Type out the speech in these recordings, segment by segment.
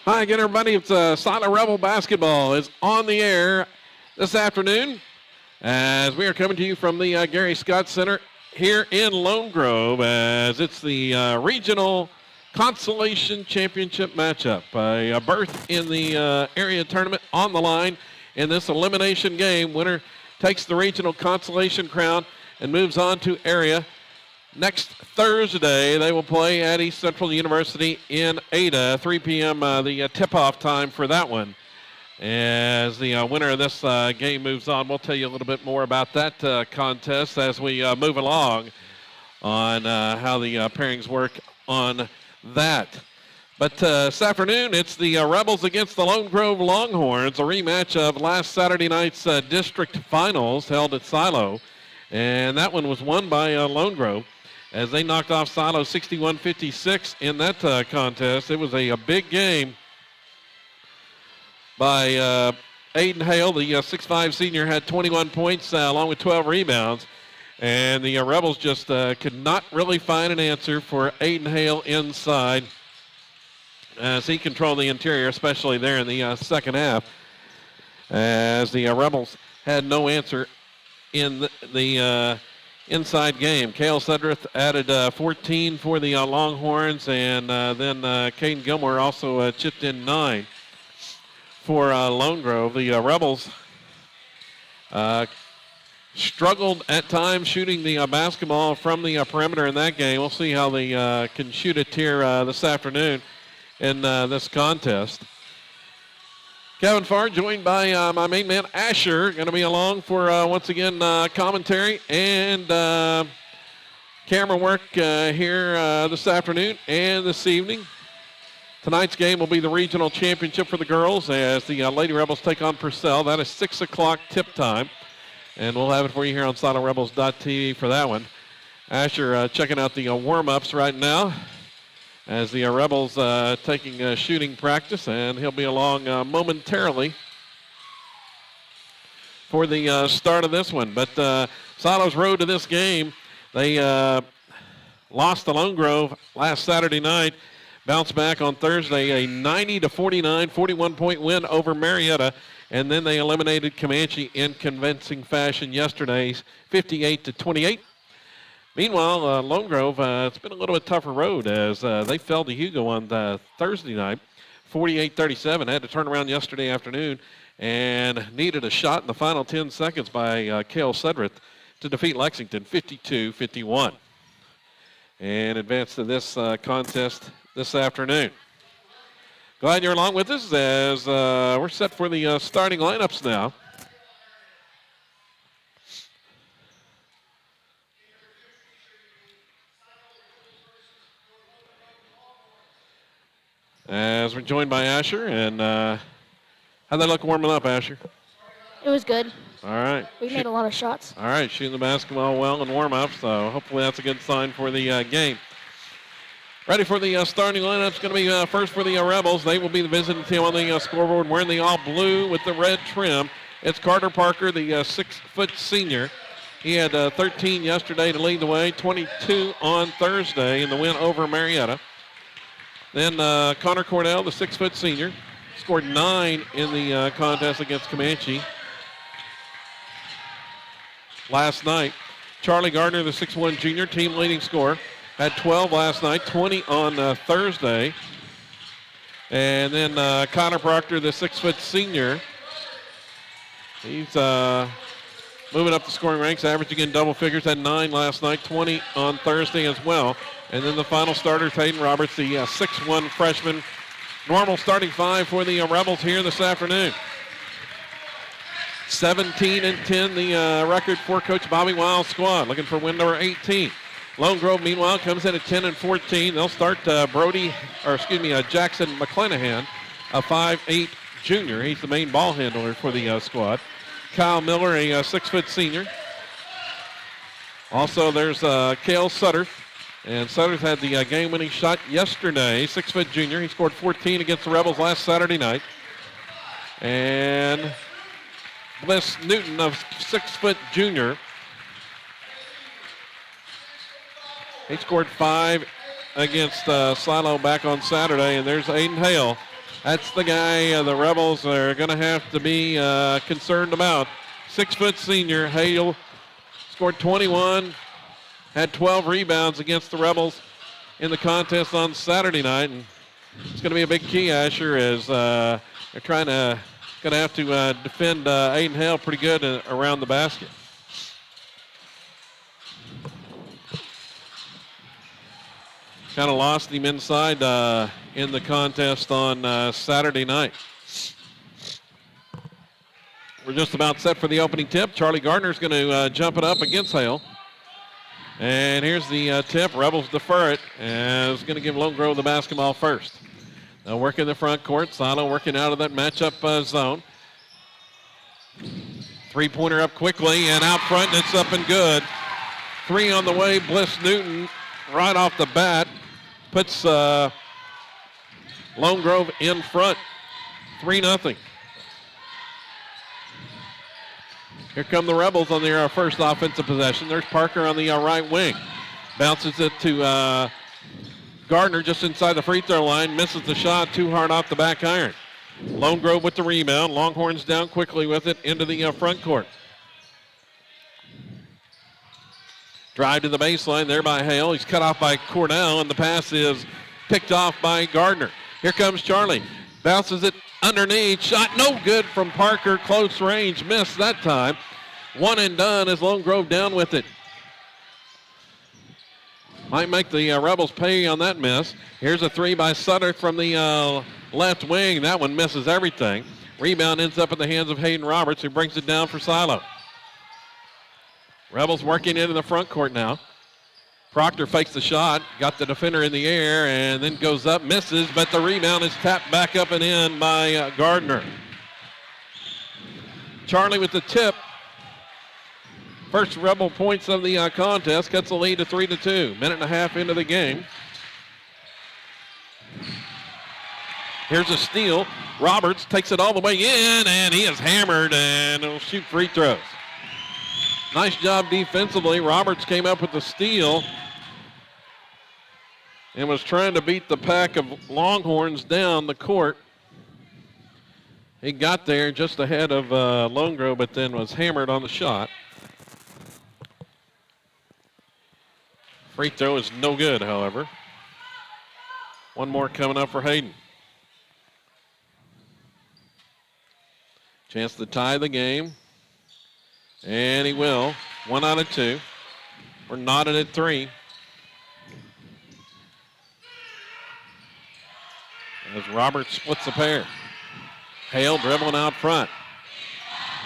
Hi again, everybody. It's Silo Rebel Basketball is on the air this afternoon as we are coming to you from the Gary Scott Center here in Lone Grove as it's the regional consolation championship matchup. A berth in the area tournament on the line in this elimination game. Winner takes the regional consolation crown and moves on to area. Next Thursday, they will play at East Central University in Ada, 3 p.m. The tip-off time for that one. As the winner of this game moves on, we'll tell you a little bit more about that contest as we move along on how the pairings work on that. But this afternoon, it's the Rebels against the Lone Grove Longhorns, a rematch of last Saturday night's district finals held at Silo. And that one was won by Lone Grove as they knocked off Silo 61-56 in that contest. It was a big game by Aiden Hale. The 6'5 senior had 21 points along with 12 rebounds. And the Rebels just could not really find an answer for Aiden Hale inside as he controlled the interior, especially there in the second half, as the Rebels had no answer in the inside game. Cale Sedrith added 14 for the Longhorns, and then Caden Gilmore also chipped in 9 for Lone Grove. The Rebels struggled at times shooting the basketball from the perimeter in that game. We'll see how they can shoot it here this afternoon in this contest. Kevin Farr joined by my main man Asher, going to be along for once again commentary and camera work here this afternoon and this evening. Tonight's game will be the regional championship for the girls as the Lady Rebels take on Purcell. That is 6 o'clock tip time, and we'll have it for you here on SiloRebels.tv for that one. Asher checking out the warm-ups right now as the Rebels taking shooting practice, and he'll be along momentarily for the start of this one. But Silo's road to this game, they lost to Lone Grove last Saturday night, bounced back on Thursday, a 90-49, 41-point win over Marietta, and then they eliminated Comanche in convincing fashion yesterday's 58-28. Meanwhile, Lone Grove, it's been a little bit tougher road as they fell to Hugo on Thursday night, 48-37. Had to turn around yesterday afternoon and needed a shot in the final 10 seconds by Cale Sedrith to defeat Lexington 52-51 and advance to this contest this afternoon. Glad you're along with us as we're set for the starting lineups now. As we're joined by Asher, and how'd that look warming up, Asher? It was good. All right. We made a lot of shots. All right, shooting the basketball well in warm-up, so hopefully that's a good sign for the game. Ready for the starting lineup. It's going to be first for the Rebels. They will be the visiting team on the scoreboard wearing the all blue with the red trim. It's Carter Parker, the 6-foot senior. He had 13 yesterday to lead the way, 22 on Thursday in the win over Marietta. Then Connor Cordell, the 6-foot senior, scored 9 in the contest against Comanche last night. Charlie Gardner, the 6'1 junior, team leading scorer, had 12 last night, 20 on Thursday. And then Connor Proctor, the 6-foot senior, he's moving up the scoring ranks, averaging in double figures, had 9 last night, 20 on Thursday as well. And then the final starter, Hayden Roberts, the 6'1 freshman. Normal starting 5 for the Rebels here this afternoon. 17-10, the record for Coach Bobby Wiles' squad, looking for win number 18. Lone Grove, meanwhile, comes in at 10-14. They'll start Jackson McClanahan, a 5'8 junior. He's the main ball handler for the squad. Kyle Miller, a 6-foot senior. Also, there's Cale Sutter. And Sutter had the game-winning shot yesterday, 6-foot junior. He scored 14 against the Rebels last Saturday night. And Bliss Newton, a 6-foot junior. He scored 5 against Silo back on Saturday. And there's Aiden Hale, That's the guy the Rebels are going to have to be concerned about. 6-foot senior Hale scored 21, had 12 rebounds against the Rebels in the contest on Saturday night, and it's going to be a big key, Asher, as they're going to have to defend Aiden Hale pretty good around the basket. Kind of lost him inside in the contest on Saturday night. We're just about set for the opening tip. Charlie Gardner's going to jump it up against Hale. And here's the tip. Rebels defer it, and it's going to give Lone Grove the basketball first. They'll work in the front court. Silo working out of that matchup zone. Three-pointer up quickly, and out front, and it's up and good. 3 on the way. Bliss Newton right off the bat puts Lone Grove in front, 3-0. Here come the Rebels on their first offensive possession. There's Parker on the right wing. Bounces it to Gardner just inside the free throw line. Misses the shot, too hard off the back iron. Lone Grove with the rebound. Longhorns down quickly with it into the front court. Drive to the baseline there by Hale. He's cut off by Cornell, and the pass is picked off by Gardner. Here comes Charlie. Bounces it underneath. Shot no good from Parker. Close range. Missed that time. One and done as Lone Grove down with it. Might make the Rebels pay on that miss. Here's a 3 by Sutter from the left wing. That one misses everything. Rebound ends up in the hands of Hayden Roberts, who brings it down for Silo. Rebels working into the front court now. Proctor fakes the shot, got the defender in the air, and then goes up, misses, but the rebound is tapped back up and in by Gardner. Charlie with the tip. First Rebel points of the contest, cuts the lead to 3-2. Minute and a half into the game. Here's a steal. Roberts takes it all the way in, and he is hammered, and he'll shoot free throws. Nice job defensively. Roberts came up with the steal and was trying to beat the pack of Longhorns down the court. He got there just ahead of Lone Grove, but then was hammered on the shot. Free throw is no good, however. One more coming up for Hayden. Chance to tie the game. And he will. 1 out of 2. We're knotted at 3. As Roberts splits the pair. Hale dribbling out front.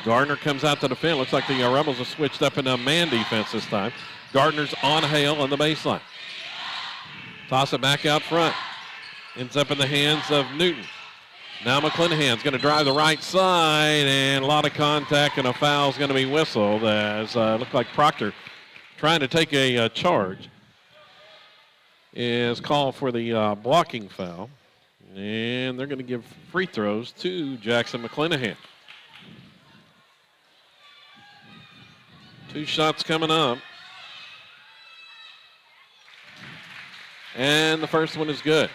Gardner comes out to defend. Looks like the Rebels have switched up in a man defense this time. Gardner's on Hale on the baseline. Toss it back out front. Ends up in the hands of Newton. Now McClanahan's going to drive the right side, and a lot of contact, and a foul is going to be whistled as it looked like Proctor trying to take a charge is called for the blocking foul. And they're going to give free throws to Jackson McClanahan. 2 shots coming up. And the first one is good.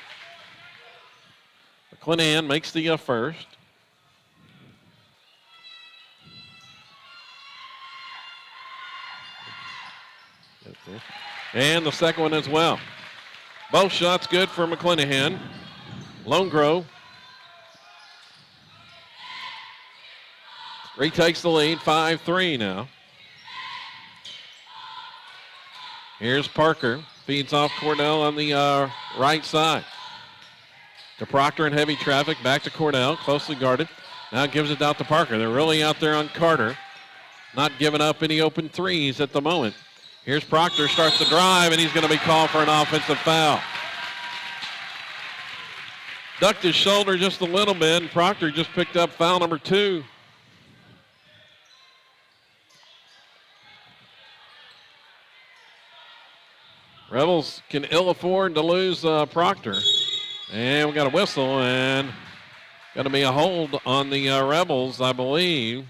McClanahan makes the first. And the second one as well. Both shots good for McClanahan. Lone Grove retakes the lead, 5-3 now. Here's Parker. Feeds off Cornell on the right side. To Proctor in heavy traffic. Back to Cornell. Closely guarded. Now gives it out to Parker. They're really out there on Carter. Not giving up any open threes at the moment. Here's Proctor. Starts the drive, and he's going to be called for an offensive foul. Ducked his shoulder just a little bit, and Proctor just picked up foul number 2. Rebels can ill afford to lose Proctor. And we got a whistle, and going to be a hold on the Rebels, I believe,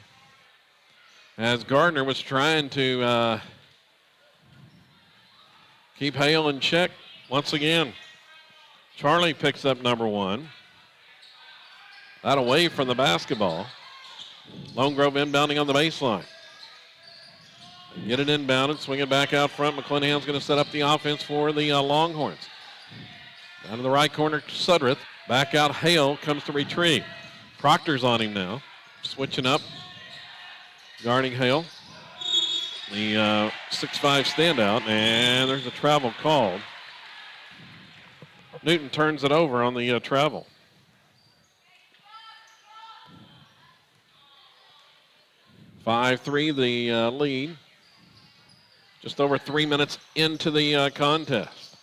as Gardner was trying to keep Hale in check once again. Charlie picks up number 1. that away from the basketball. Lone Grove inbounding on the baseline. Get it inbounded, swing it back out front. McClanahan's going to set up the offense for the Longhorns. Down to the right corner, Sudreth. Back out, Hale comes to retrieve. Proctor's on him now. Switching up, guarding Hale. The 6'5" standout, and there's a travel called. Newton turns it over on the travel. (5-3) the lead. Just over 3 minutes into the contest.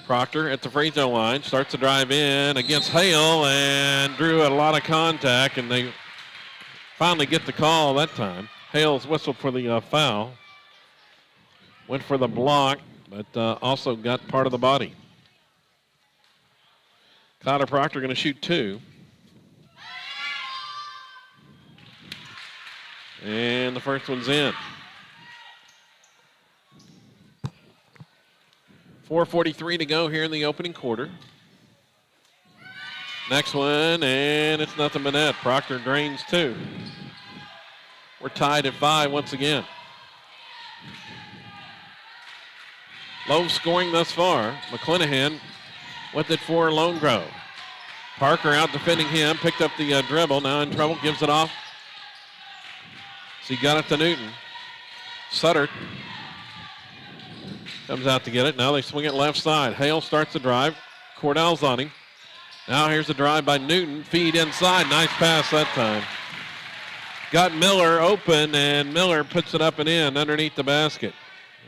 Proctor at the free throw line, starts to drive in against Hale and drew a lot of contact, and they finally get the call that time. Hale's whistled for the foul. Went for the block, but also got part of the body. Connor Proctor going to shoot 2. And the first one's in. 4:43 to go here in the opening quarter. Next one, and it's nothing but net. Proctor drains 2. We're tied at 5 once again. Low scoring thus far. McClanahan with it for Lone Grove. Parker out defending him, picked up the dribble, now in trouble, gives it off. So he got it to Newton. Sutter comes out to get it. Now they swing it left side. Hale starts the drive. Cordell's on him. Now here's the drive by Newton. Feed inside. Nice pass that time. Got Miller open, and Miller puts it up and in underneath the basket.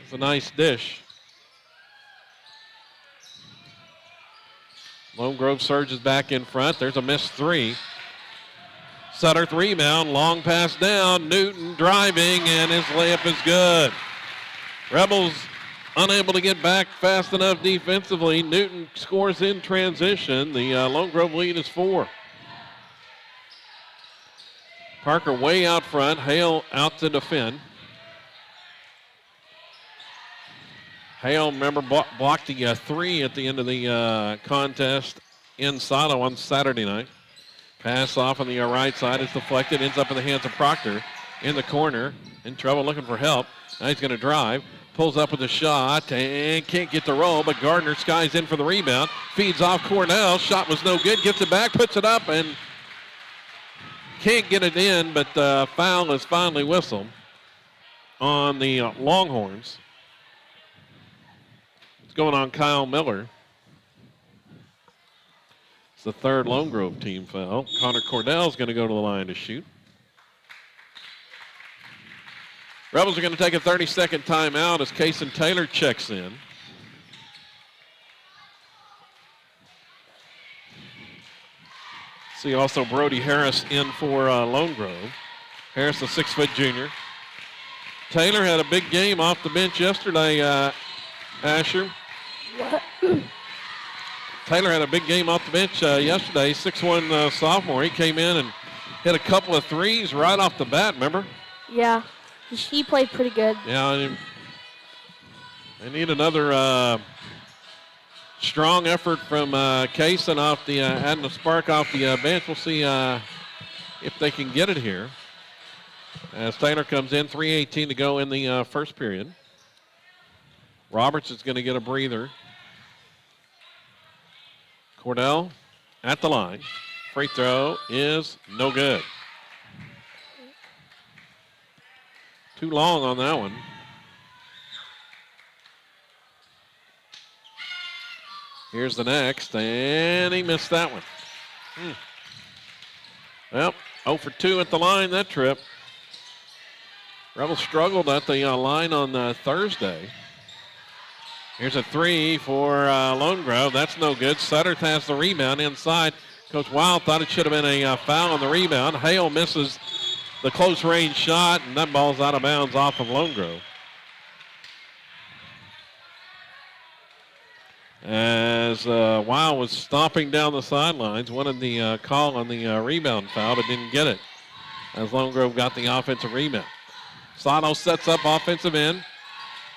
It's a nice dish. Lone Grove surges back in front. There's a missed 3. Sutter rebound, long pass down. Newton driving, and his layup is good. Rebels unable to get back fast enough defensively. Newton scores in transition. The Lone Grove lead is 4. Parker way out front. Hale out to defend. Hale, remember, blocked the 3 at the end of the contest in Silo on Saturday night. Pass off on the right side is deflected, ends up in the hands of Proctor in the corner. In trouble, looking for help. Now he's going to drive, pulls up with a shot, and can't get the roll, but Gardner skies in for the rebound. Feeds off Cornell. Shot was no good. Gets it back, puts it up, and can't get it in, but the foul is finally whistled on the Longhorns. It's going on Kyle Miller. The third Lone Grove team foul. Connor Cordell's going to go to the line to shoot. Rebels are going to take a 30-second timeout as Kason Taylor checks in. See also Brody Harris in for Lone Grove. Harris, a 6-foot junior. Taylor had a big game off the bench yesterday, Asher. What? Taylor had a big game off the bench yesterday, 6'1" sophomore. He came in and hit a couple of threes right off the bat, remember? Yeah, he played pretty good. Yeah, they need another strong effort from Kaysen off the, adding a spark off the bench. We'll see if they can get it here. As Taylor comes in, 3:18 to go in the first period. Roberts is going to get a breather. Cordell at the line. Free throw is no good. Too long on that one. Here's the next, and he missed that one. Well, 0 for 2 at the line that trip. Rebels struggled at the line on Thursday. Here's a 3 for Lone Grove. That's no good. Sutter has the rebound inside. Coach Wild thought it should have been a foul on the rebound. Hale misses the close range shot, and that ball's out of bounds off of Lone Grove. As Wild was stomping down the sidelines, wanted the call on the rebound foul, but didn't get it as Lone Grove got the offensive rebound. Sano sets up offensive end.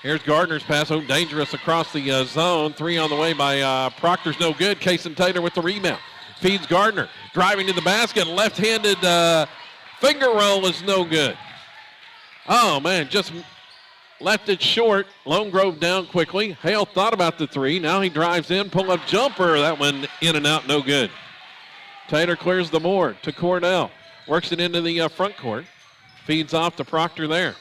Here's Gardner's pass. Oh, dangerous across the zone. 3 on the way by Proctor's no good. Kason Taylor with the rebound. Feeds Gardner. Driving to the basket. Left-handed finger roll is no good. Oh, man, just left it short. Lone Grove down quickly. Hale thought about the 3. Now he drives in. Pull-up jumper. That one in and out, no good. Taylor clears the board to Cornell. Works it into the front court. Feeds off to Proctor there.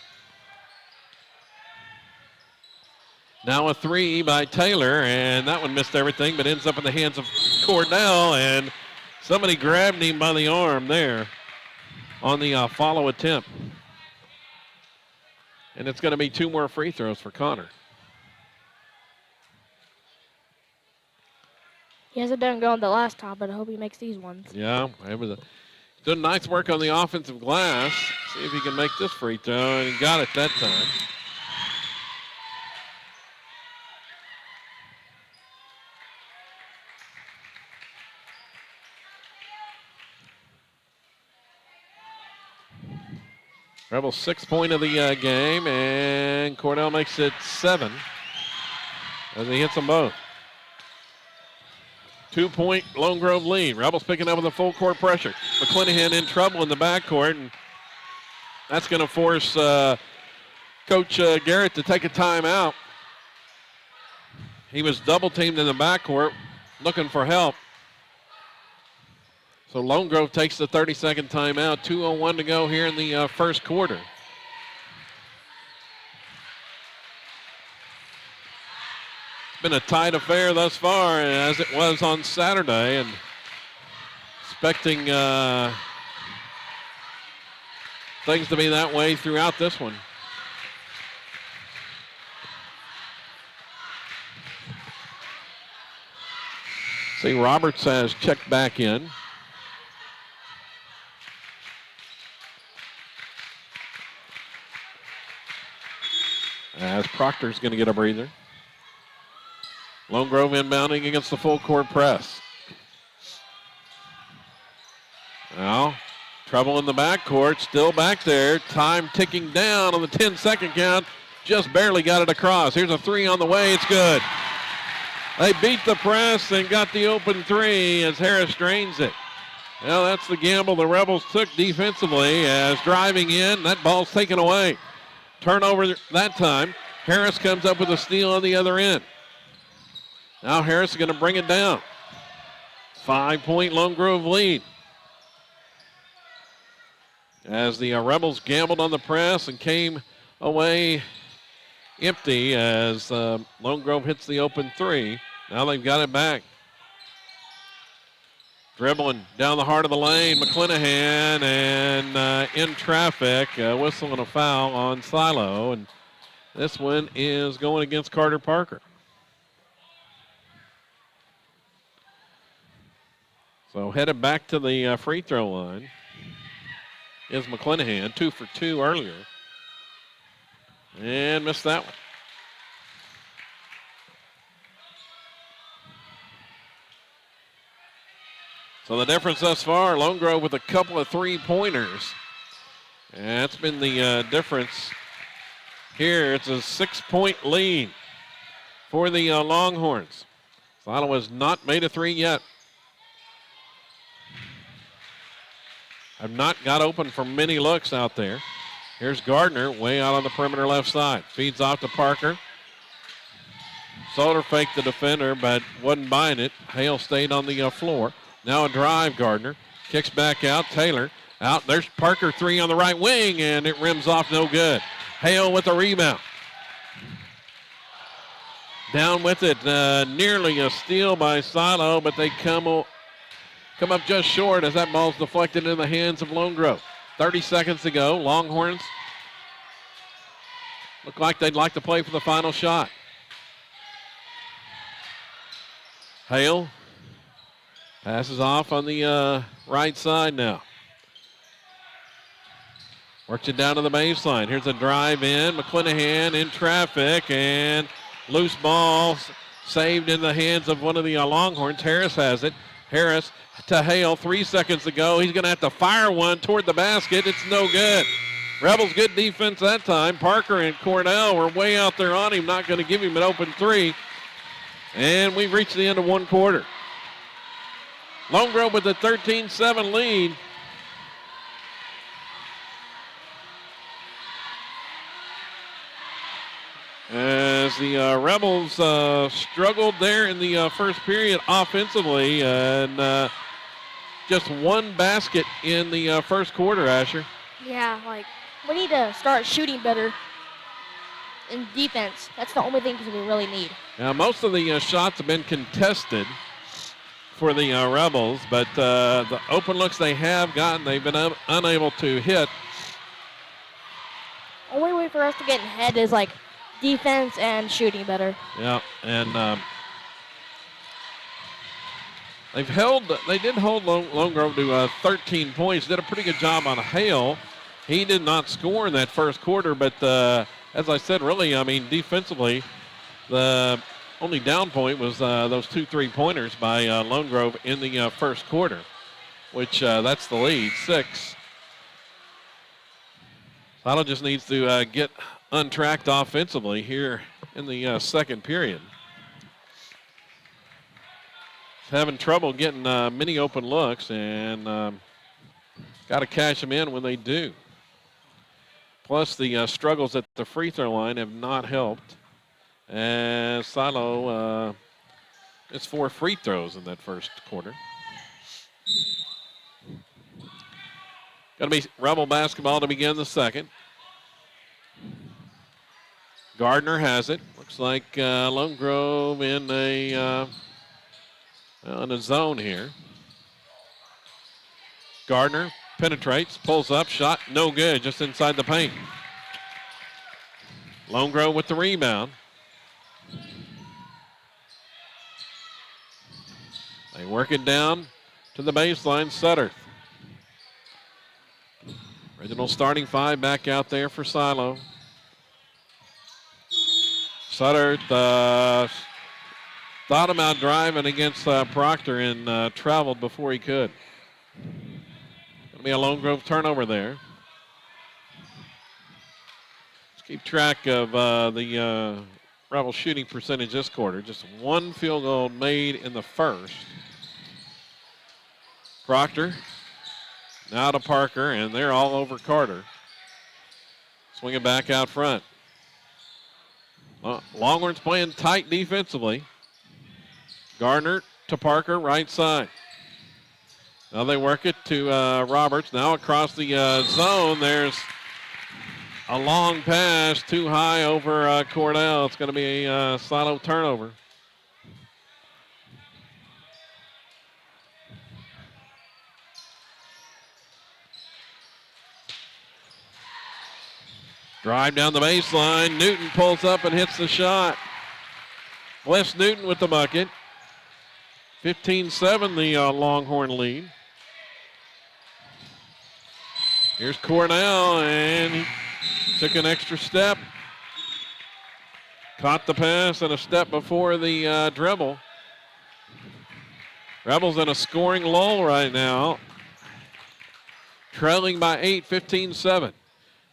Now a 3 by Taylor, and that one missed everything, but ends up in the hands of Cornell, and somebody grabbed him by the arm there on the follow attempt. And it's going to be 2 more free throws for Connor. He hasn't done good the last time, but I hope he makes these ones. Yeah, it was done nice work on the offensive glass. See if he can make this free throw, and he got it that time. Rebels' 6th point of the game, and Cornell makes it 7 as he hits them both. 2-point Lone Grove lead. Rebels picking up with a full court pressure. McClanahan in trouble in the backcourt, and that's going to force Coach Garrett to take a timeout. He was double teamed in the backcourt looking for help. So Lone Grove takes the 30-second timeout. 2:01 to go here in the first quarter. It's been a tight affair thus far, as it was on Saturday, and expecting things to be that way throughout this one. See, Roberts has checked back in. As Proctor's going to get a breather. Lone Grove inbounding against the full court press. Now, trouble in the backcourt, still back there. Time ticking down on the 10-second count. Just barely got it across. Here's a 3 on the way. It's good. They beat the press and got the open 3 as Harris drains it. Well, that's the gamble the Rebels took defensively as driving in. That ball's taken away. Turnover that time. Harris comes up with a steal on the other end. Now Harris is going to bring it down. 5-point Lone Grove lead. As the Rebels gambled on the press and came away empty as Lone Grove hits the open 3. Now they've got it back. Dribbling down the heart of the lane, McClanahan, and in traffic, whistle and a foul on Silo, and this one is going against Carter Parker. So headed back to the free throw line is McClanahan, 2 for 2 earlier, and missed that one. So the difference thus far, Lone Grove with a couple of 3-pointers. And that's been the difference here. It's a 6-point lead for the Longhorns. Silo has not made a 3 yet. Have not got open for many looks out there. Here's Gardner way out on the perimeter left side. Feeds off to Parker. Soder faked the defender, but wasn't buying it. Hale stayed on the floor. Now a drive, Gardner. Kicks back out, Taylor. Out, there's Parker, 3 on the right wing, and it rims off no good. Hale with the rebound. Down with it, nearly a steal by Silo, but they come up just short as that ball's deflected in the hands of Lone Grove. 30 seconds to go. Longhorns look like they'd like to play for the final shot. Hale passes off on the right side now. Works it down to the baseline. Here's a drive in. McClanahan in traffic, and loose ball saved in the hands of one of the Longhorns. Harris has it. Harris to Hale, 3 seconds to go. He's going to have to fire one toward the basket. It's no good. Rebels good defense that time. Parker and Cornell were way out there on him, not going to give him an open three. And we've reached the end of one quarter. Lone Grove with a 13-7 lead. As the Rebels struggled there in the first period offensively, and just one basket in the first quarter, Asher. Yeah, we need to start shooting better in defense. That's the only thing we really need. Now, most of the shots have been contested for the Rebels, but the open looks they have gotten, they've been unable to hit. Only way for us to get ahead is defense and shooting better. Yeah, and they did hold Lone Grove to 13 points. Did a pretty good job on Hale. He did not score in that first quarter, but as I said, really, defensively, the only down point was those 2 3-pointers by Lone Grove in the first quarter, which that's the lead, 6. Silo just needs to get untracked offensively here in the second period. Having trouble getting many open looks, and got to cash them in when they do. Plus, the struggles at the free throw line have not helped. And Silo, it's 4 free throws in that first quarter. Got to be Rebel basketball to begin the second. Gardner has it. Looks like Lone Grove in a zone here. Gardner penetrates, pulls up, shot, no good, just inside the paint. Lone Grove with the rebound. They work it down to the baseline, Sutter. Original starting 5 back out there for Silo. Sutter thought about driving against Proctor and traveled before he could. Going to be a Lone Grove turnover there. Let's keep track of the Rebel shooting percentage this quarter. Just 1 field goal made in the first. Proctor now to Parker, and they're all over Carter. Swing it back out front. Longhorns playing tight defensively. Gardner to Parker, right side. Now they work it to Roberts. Now across the zone, there's a long pass too high over Cordell. It's going to be a Silo turnover. Drive down the baseline. Newton pulls up and hits the shot. Wes Newton with the bucket. 15-7 the Longhorn lead. Here's Cornell, and he took an extra step. Caught the pass and a step before the dribble. Rebels in a scoring lull right now. Trailing by 8, 15-7.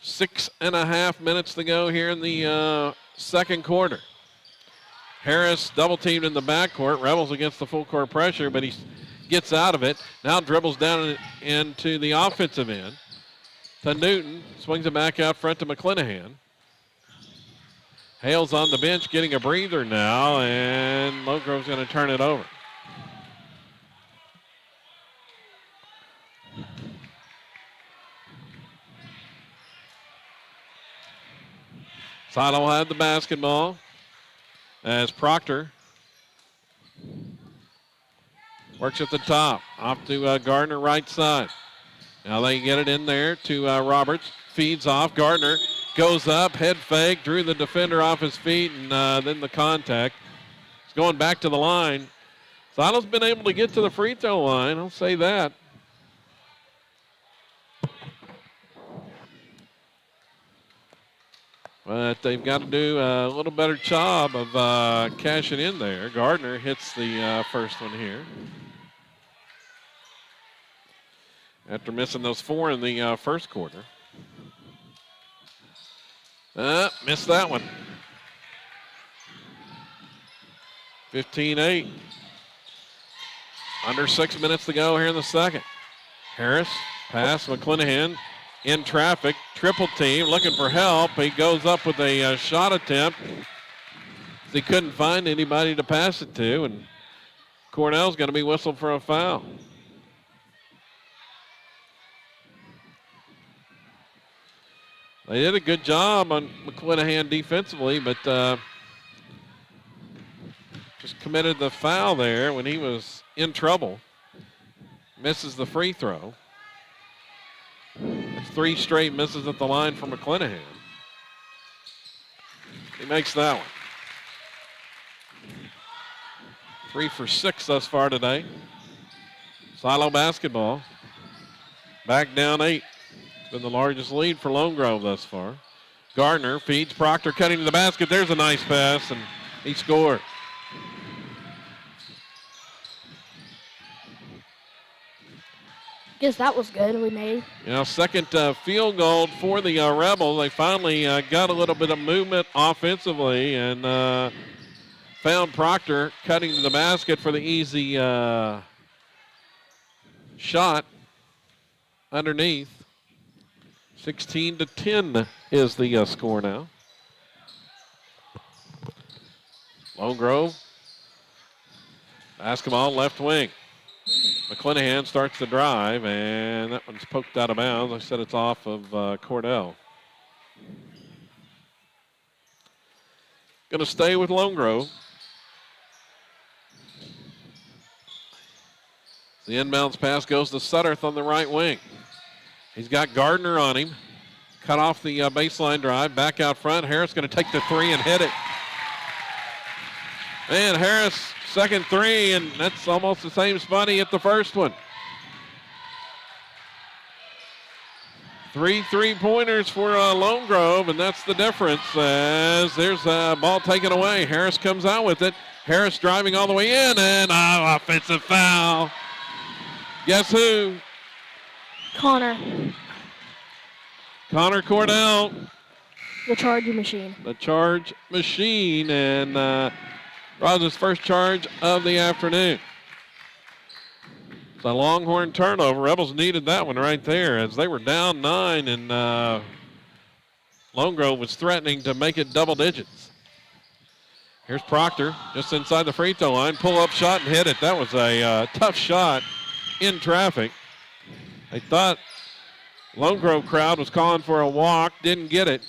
6.5 minutes to go here in the second quarter. Harris double teamed in the backcourt. Rebels against the full court pressure, but he gets out of it. Now dribbles down into the offensive end to Newton. Swings it back out front to McClanahan. Hale's on the bench getting a breather now, and Lone Grove's going to turn it over. Silo had the basketball as Proctor works at the top. Off to Gardner, right side. Now they get it in there to Roberts. Feeds off. Gardner goes up, head fake, drew the defender off his feet, and then the contact. It's going back to the line. Silo's been able to get to the free throw line, I'll say that. But they've got to do a little better job of cashing in there. Gardner hits the first one here. After missing those 4 in the first quarter. Missed that one. 15-8. Under 6 minutes to go here in the second. Harris, pass, McClanahan in traffic, triple team, looking for help. He goes up with a shot attempt. He couldn't find anybody to pass it to, and Cornell's going to be whistled for a foul. They did a good job on McClanahan defensively, but just committed the foul there when he was in trouble. Misses the free throw. That's 3 straight misses at the line for McClanahan. He makes that one. 3 for 6 thus far today. Silo basketball. Back down 8. It's been the largest lead for Lone Grove thus far. Gardner feeds Proctor, cutting to the basket. There's a nice pass, and he scored. Guess that was good we made. Second field goal for the Rebels. They finally got a little bit of movement offensively and found Proctor cutting to the basket for the easy shot underneath. 16-10 is the score now. Lone Grove. Basketball left wing. McClanahan starts the drive, and that one's poked out of bounds. I said it's off of Cordell. Going to stay with Lone Grove. The inbounds pass goes to Sutterth on the right wing. He's got Gardner on him. Cut off the baseline drive. Back out front. Harris going to take the 3 and hit it. And Harris, second 3, and that's almost the same spot he hit the first one. 3 3-pointers for Lone Grove, and that's the difference as there's a ball taken away. Harris comes out with it. Harris driving all the way in, and offensive foul. Guess who? Connor. Connor Cordell. The charge machine. The charge machine, and draws his first charge of the afternoon. It's a Longhorn turnover. Rebels needed that one right there as they were down 9, and Lone Grove was threatening to make it double digits. Here's Proctor just inside the free throw line. Pull-up shot and hit it. That was a tough shot in traffic. They thought Lone Grove crowd was calling for a walk. Didn't get it.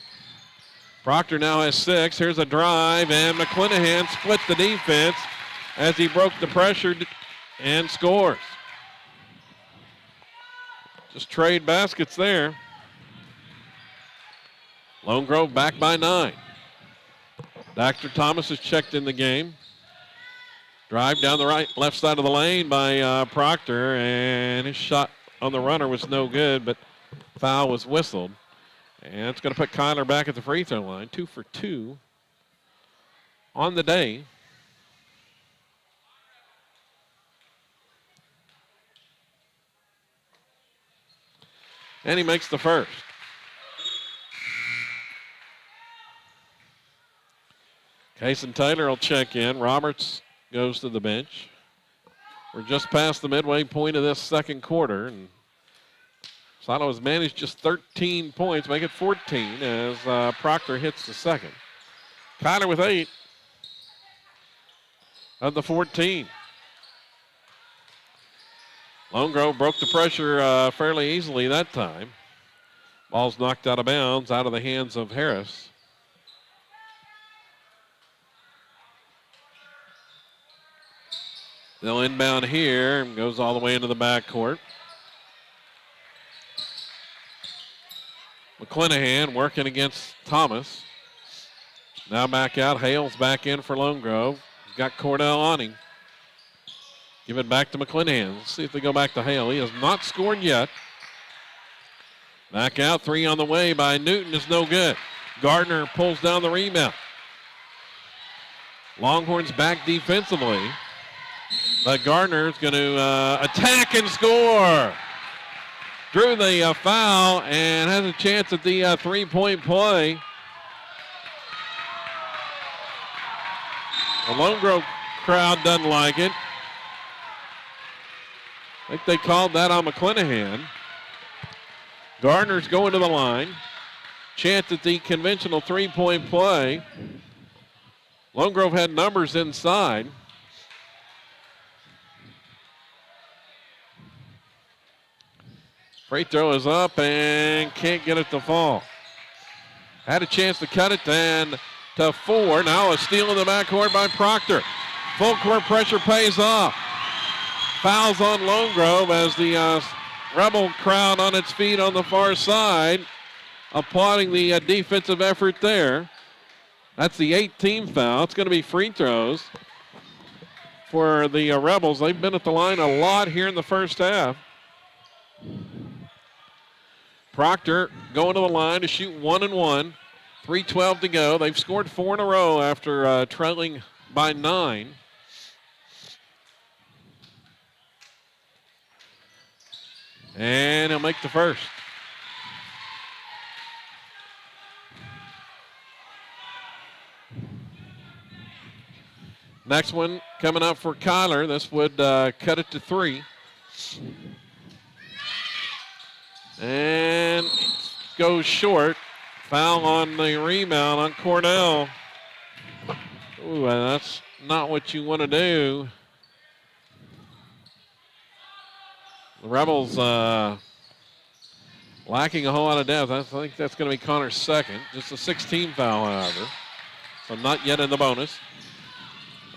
Proctor now has 6. Here's a drive, and McClanahan split the defense as he broke the pressure and scores. Just trade baskets there. Lone Grove back by 9. Dr. Thomas is checked in the game. Drive down the left side of the lane by Proctor, and his shot on the runner was no good, but foul was whistled. And it's going to put Kyler back at the free throw line. 2 for 2 on the day. And he makes the first. Cason Taylor will check in. Roberts goes to the bench. We're just past the midway point of this second quarter, and Silo has managed just 13 points, make it 14 as Proctor hits the second. Kyler with 8 of the 14. Lone Grove broke the pressure fairly easily that time. Ball's knocked out of bounds, out of the hands of Harris. They'll inbound here and goes all the way into the backcourt. McClanahan working against Thomas. Now back out. Hale's back in for Lone Grove. He's got Cordell on him. Give it back to McClanahan. Let's see if they go back to Hale. He has not scored yet. Back out. 3 on the way by Newton is no good. Gardner pulls down the rebound. Longhorns back defensively. But Gardner's going to attack and score. Drew the foul and has a chance at the 3-point play. The Lone Grove crowd doesn't like it. I think they called that on McClanahan. Gardner's going to the line. Chance at the conventional three-point play. Lone Grove had numbers inside. Free throw is up and can't get it to fall. Had a chance to cut it then to 4. Now a steal in the backcourt by Proctor. Full court pressure pays off. Fouls on Lone Grove as the Rebel crowd on its feet on the far side, applauding the defensive effort there. That's the 8th team foul. It's going to be free throws for the Rebels. They've been at the line a lot here in the first half. Proctor going to the line to shoot 1 and 1. 3:12 to go. They've scored 4 in a row after trailing by 9. And he'll make the first. Next one coming up for Kyler. This would cut it to 3. And goes short. Foul on the rebound on Cornell. Ooh, that's not what you want to do. The Rebels lacking a whole lot of depth. I think that's going to be Connor's second. Just a 6-team foul, however. So not yet in the bonus.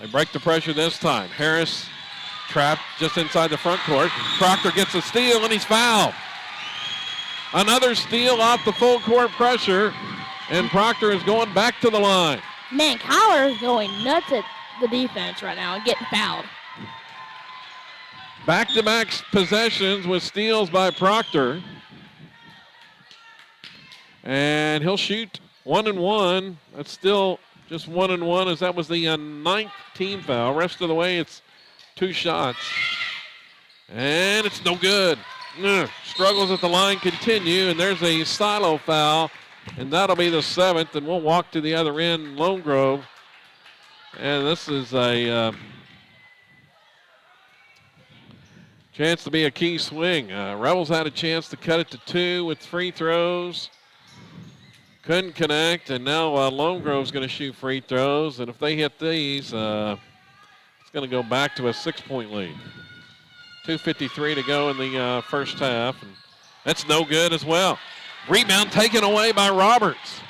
They break the pressure this time. Harris trapped just inside the front court. Proctor gets a steal and he's fouled. Another steal off the full court pressure, and Proctor is going back to the line. Man, Kyler is going nuts at the defense right now and getting fouled. Back-to-back possessions with steals by Proctor. And he'll shoot 1 and 1. That's still just 1 and 1 as that was the 9th team foul. Rest of the way, it's 2 shots. And it's no good. Struggles at the line continue, and there's a silo foul, and that'll be the 7th, and we'll walk to the other end, Lone Grove. And this is a chance to be a key swing. Rebels had a chance to cut it to 2 with free throws. Couldn't connect, and now Lone Grove's going to shoot free throws, and if they hit these, it's going to go back to a 6-point lead. 2:53 to go in the first half, and that's no good as well. Rebound taken away by Roberts.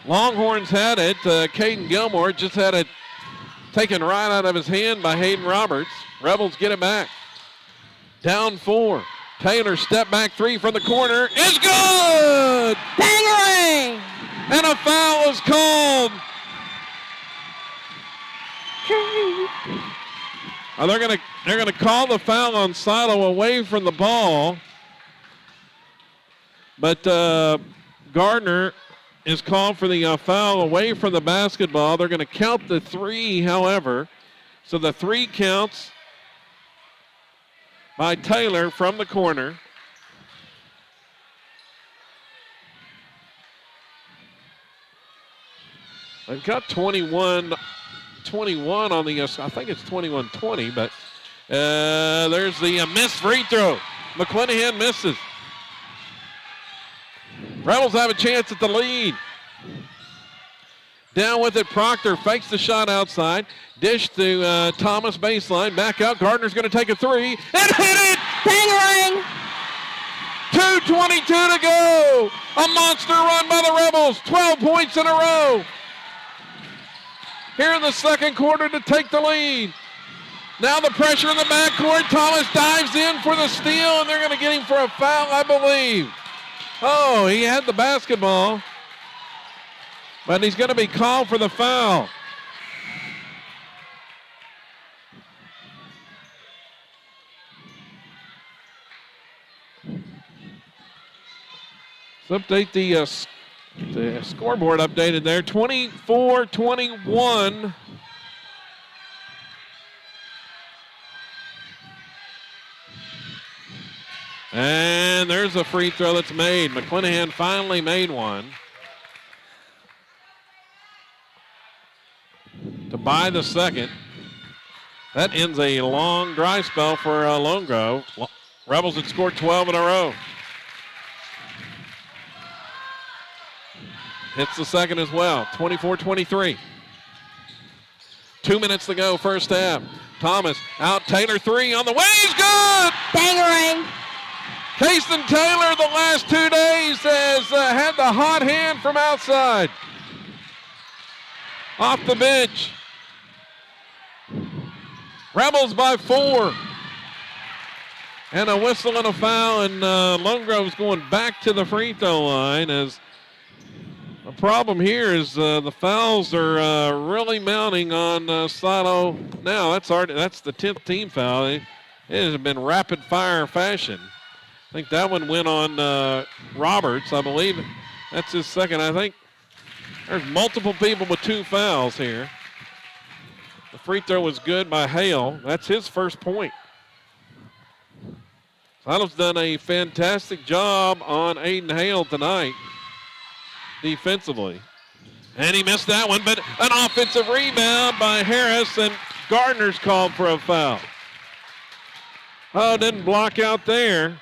Longhorns had it. Caden Gilmore just had it taken right out of his hand by Hayden Roberts. Rebels get it back. Down 4. Taylor step back 3 from the corner is good! Bang-a-ring! And a foul is called. They're gonna call the foul on Silo away from the ball, but Gardner is called for the foul away from the basketball. They're going to count the 3, however, so the 3 counts by Taylor from the corner. They've got 21 on the, I think it's 21-20, but there's the missed free throw. McClanahan misses. Rebels have a chance at the lead. Down with it, Proctor fakes the shot outside. Dish to Thomas baseline. Back out. Gardner's going to take a 3 and hit it. Bang-a-ring! 2:22 to go. A monster run by the Rebels. 12 points in a row. Here in the second quarter to take the lead. Now the pressure in the backcourt. Thomas dives in for the steal, and they're going to get him for a foul, I believe. Oh, he had the basketball, but he's going to be called for the foul. Let's update the scoreboard updated there. 24-21. And there's a free throw that's made. McClanahan finally made one. by the second. That ends a long dry spell for Lone Grove. Rebels had scored 12 in a row. Hits the second as well, 24-23. 2 minutes to go, first half. Thomas out, Taylor three on the way, he's good! Bangerang. Kason Taylor the last 2 days has had the hot hand from outside. Off the bench. Rebels by 4. And a whistle and a foul, and Lone Grove's going back to the free throw line. As the problem here is the fouls are really mounting on Silo now. That's the 10th team foul. It has been rapid fire fashion. I think that one went on Roberts, I believe. That's his second. I think there's multiple people with 2 fouls here. The free throw was good by Hale. That's his first point. Silo's done a fantastic job on Aiden Hale tonight defensively. And he missed that one, but an offensive rebound by Harris, and Gardner's called for a foul. Oh, didn't block out there.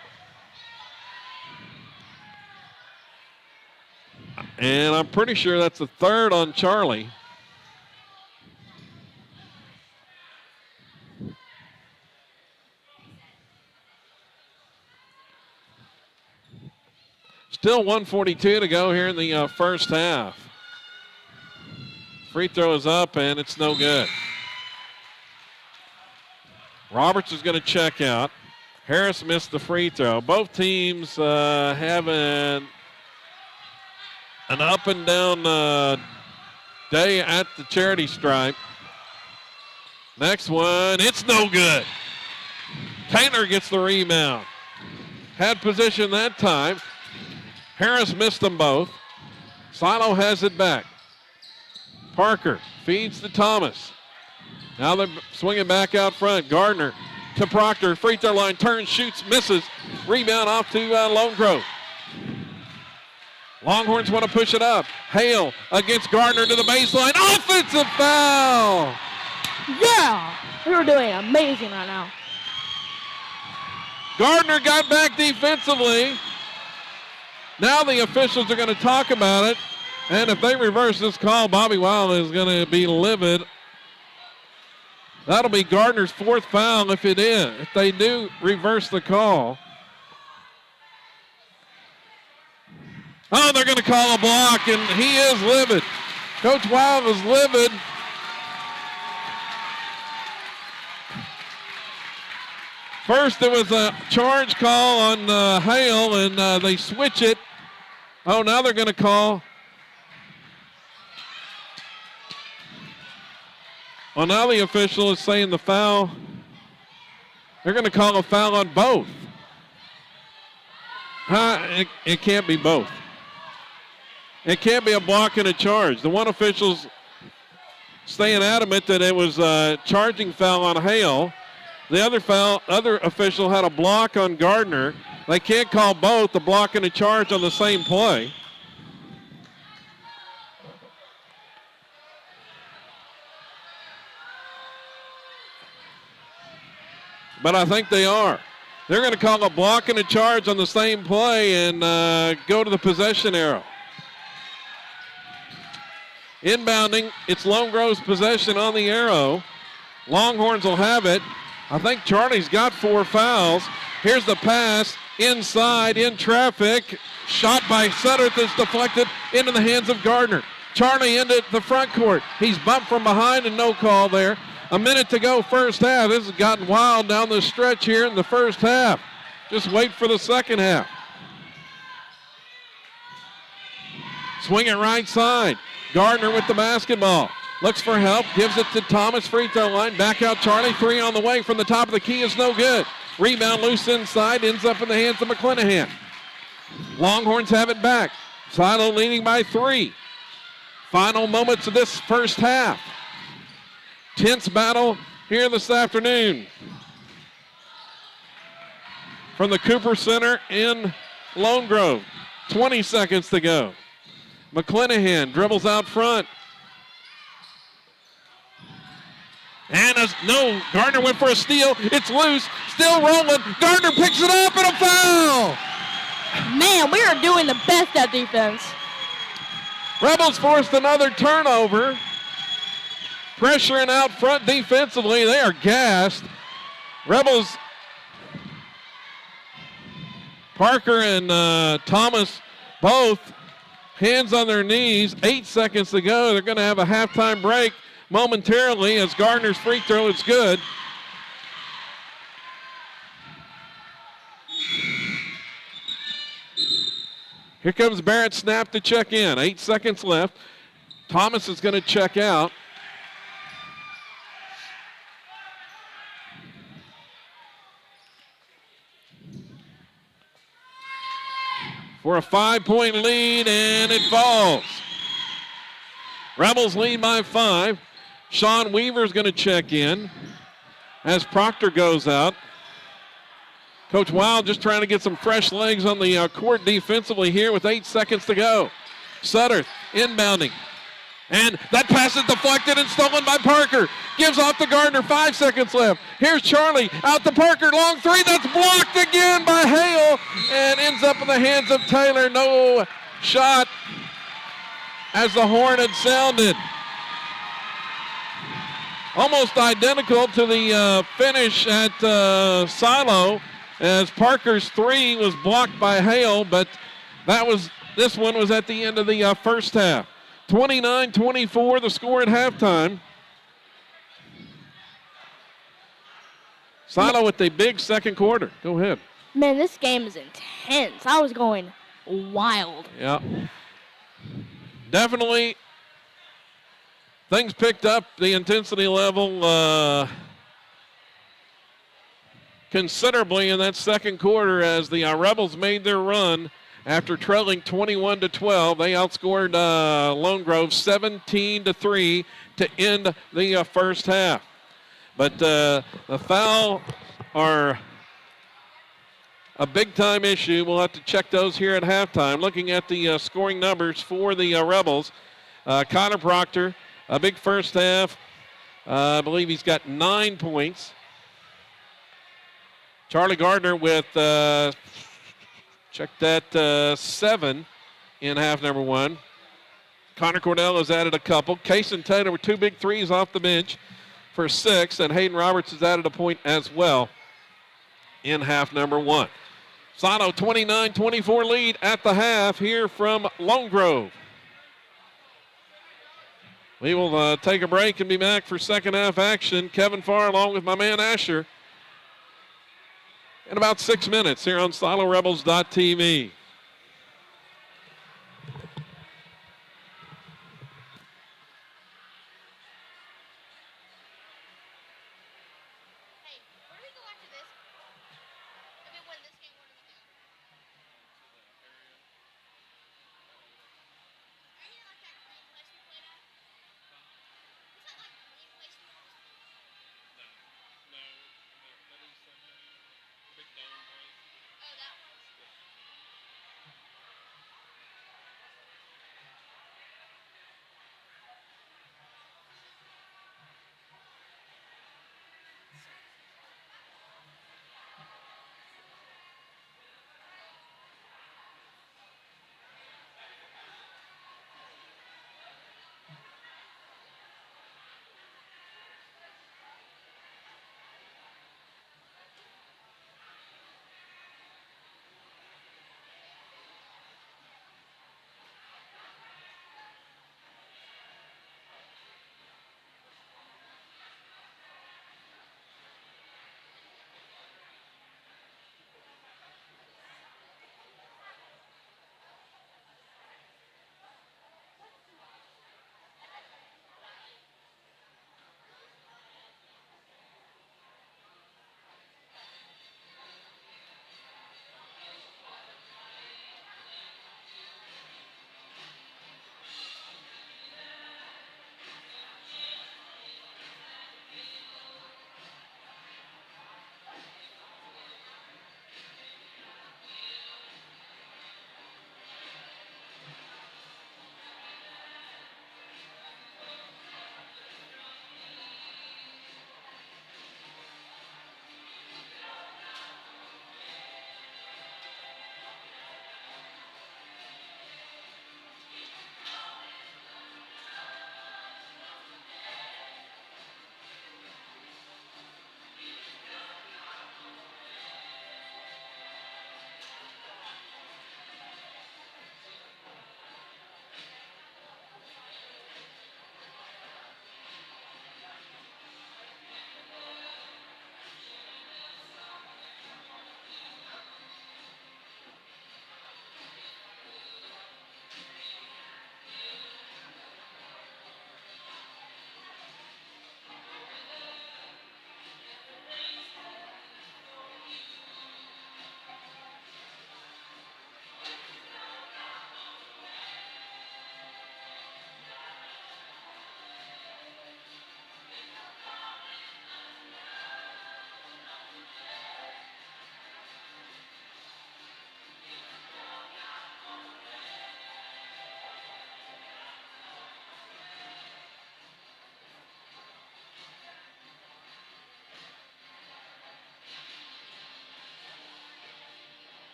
And I'm pretty sure that's the third on Charlie. Still 1:42 to go here in the first half. Free throw is up, and it's no good. Roberts is going to check out. Harris missed the free throw. Both teams having an up and down day at the charity stripe. Next one, it's no good. Taylor gets the rebound. Had position that time. Harris missed them both. Silo has it back. Parker feeds to Thomas. Now they're swinging back out front. Gardner to Proctor. Free throw line, turns, shoots, misses. Rebound off to Lone Grove. Longhorns want to push it up. Hale against Gardner to the baseline. Offensive foul! Yeah! We were doing amazing right now. Gardner got back defensively. Now the officials are going to talk about it. And if they reverse this call, Bobby Wild is going to be livid. That'll be Gardner's 4th foul if it is. If they do reverse the call. Oh, they're going to call a block, and he is livid. Coach Wild is livid. First, there was a charge call on Hale, and they switch it. Oh, now they're going to call. Well, now the official is saying the foul. They're going to call a foul on both. It can't be both. It can't be a block and a charge. The one official's staying adamant that it was a charging foul on Hale. The other official had a block on Gardner. They can't call both, the block and a charge on the same play. But I think they are. They're going to call a block and a charge on the same play and go to the possession arrow. Inbounding, it's Lone Grove's possession on the arrow. Longhorns will have it. I think Charlie's got 4 fouls. Here's the pass inside in traffic. Shot by Sudderth is deflected into the hands of Gardner. Charlie into the front court. He's bumped from behind and no call there. A minute to go first half. This has gotten wild down the stretch here in the first half. Just wait for the second half. Swing it right side. Gardner with the basketball. Looks for help, gives it to Thomas, free throw line. Back out Charlie, 3 on the way from the top of the key is no good. Rebound loose inside, ends up in the hands of McClanahan. Longhorns have it back. Silo leading by 3. Final moments of this first half. Tense battle here this afternoon. From the Cooper Center in Lone Grove. 20 seconds to go. McClanahan dribbles out front. And no, Gardner went for a steal. It's loose. Still rolling. Gardner picks it up and a foul. Man, we are doing the best at defense. Rebels forced another turnover. Pressuring out front defensively. They are gassed. Rebels, Parker and Thomas both hands on their knees. 8 seconds to go. They're going to have a halftime break momentarily as Gardner's free throw is good. Here comes Barrett Snap to check in. 8 seconds left. Thomas is going to check out. For a 5-point lead, and it falls. Rebels lead by 5. Sean Weaver's going to check in as Proctor goes out. Coach Wild just trying to get some fresh legs on the court defensively here with 8 seconds to go. Sutter inbounding. And that pass is deflected and stolen by Parker. Gives off to Gardner, 5 seconds left. Here's Charlie, out to Parker, long three, that's blocked again by Hale, and ends up in the hands of Taylor. No shot as the horn had sounded. Almost identical to the finish at Silo, as Parker's three was blocked by Hale, but this one was at the end of the first half. 29-24, the score at halftime. Silo with a big second quarter. Go ahead. Man, this game is intense. I was going wild. Yeah. Definitely things picked up the intensity level considerably in that second quarter as the Rebels made their run. After trailing 21-12, they outscored Lone Grove 17-3 to end the first half. But the foul are a big-time issue. We'll have to check those here at halftime. Looking at the scoring numbers for the Rebels, Connor Proctor, a big first half. I believe he's got 9 points. Charlie Gardner with... check that, 7 in half number 1. Connor Cordell has added a couple. Kason Taylor with 2 big threes off the bench for 6, and Hayden Roberts has added a point as well in half number 1. Silo 29-24 lead at the half here from Lone Grove. We will take a break and be back for second half action. Kevin Farr along with my man Asher in about 6 minutes here on SiloRebels.tv.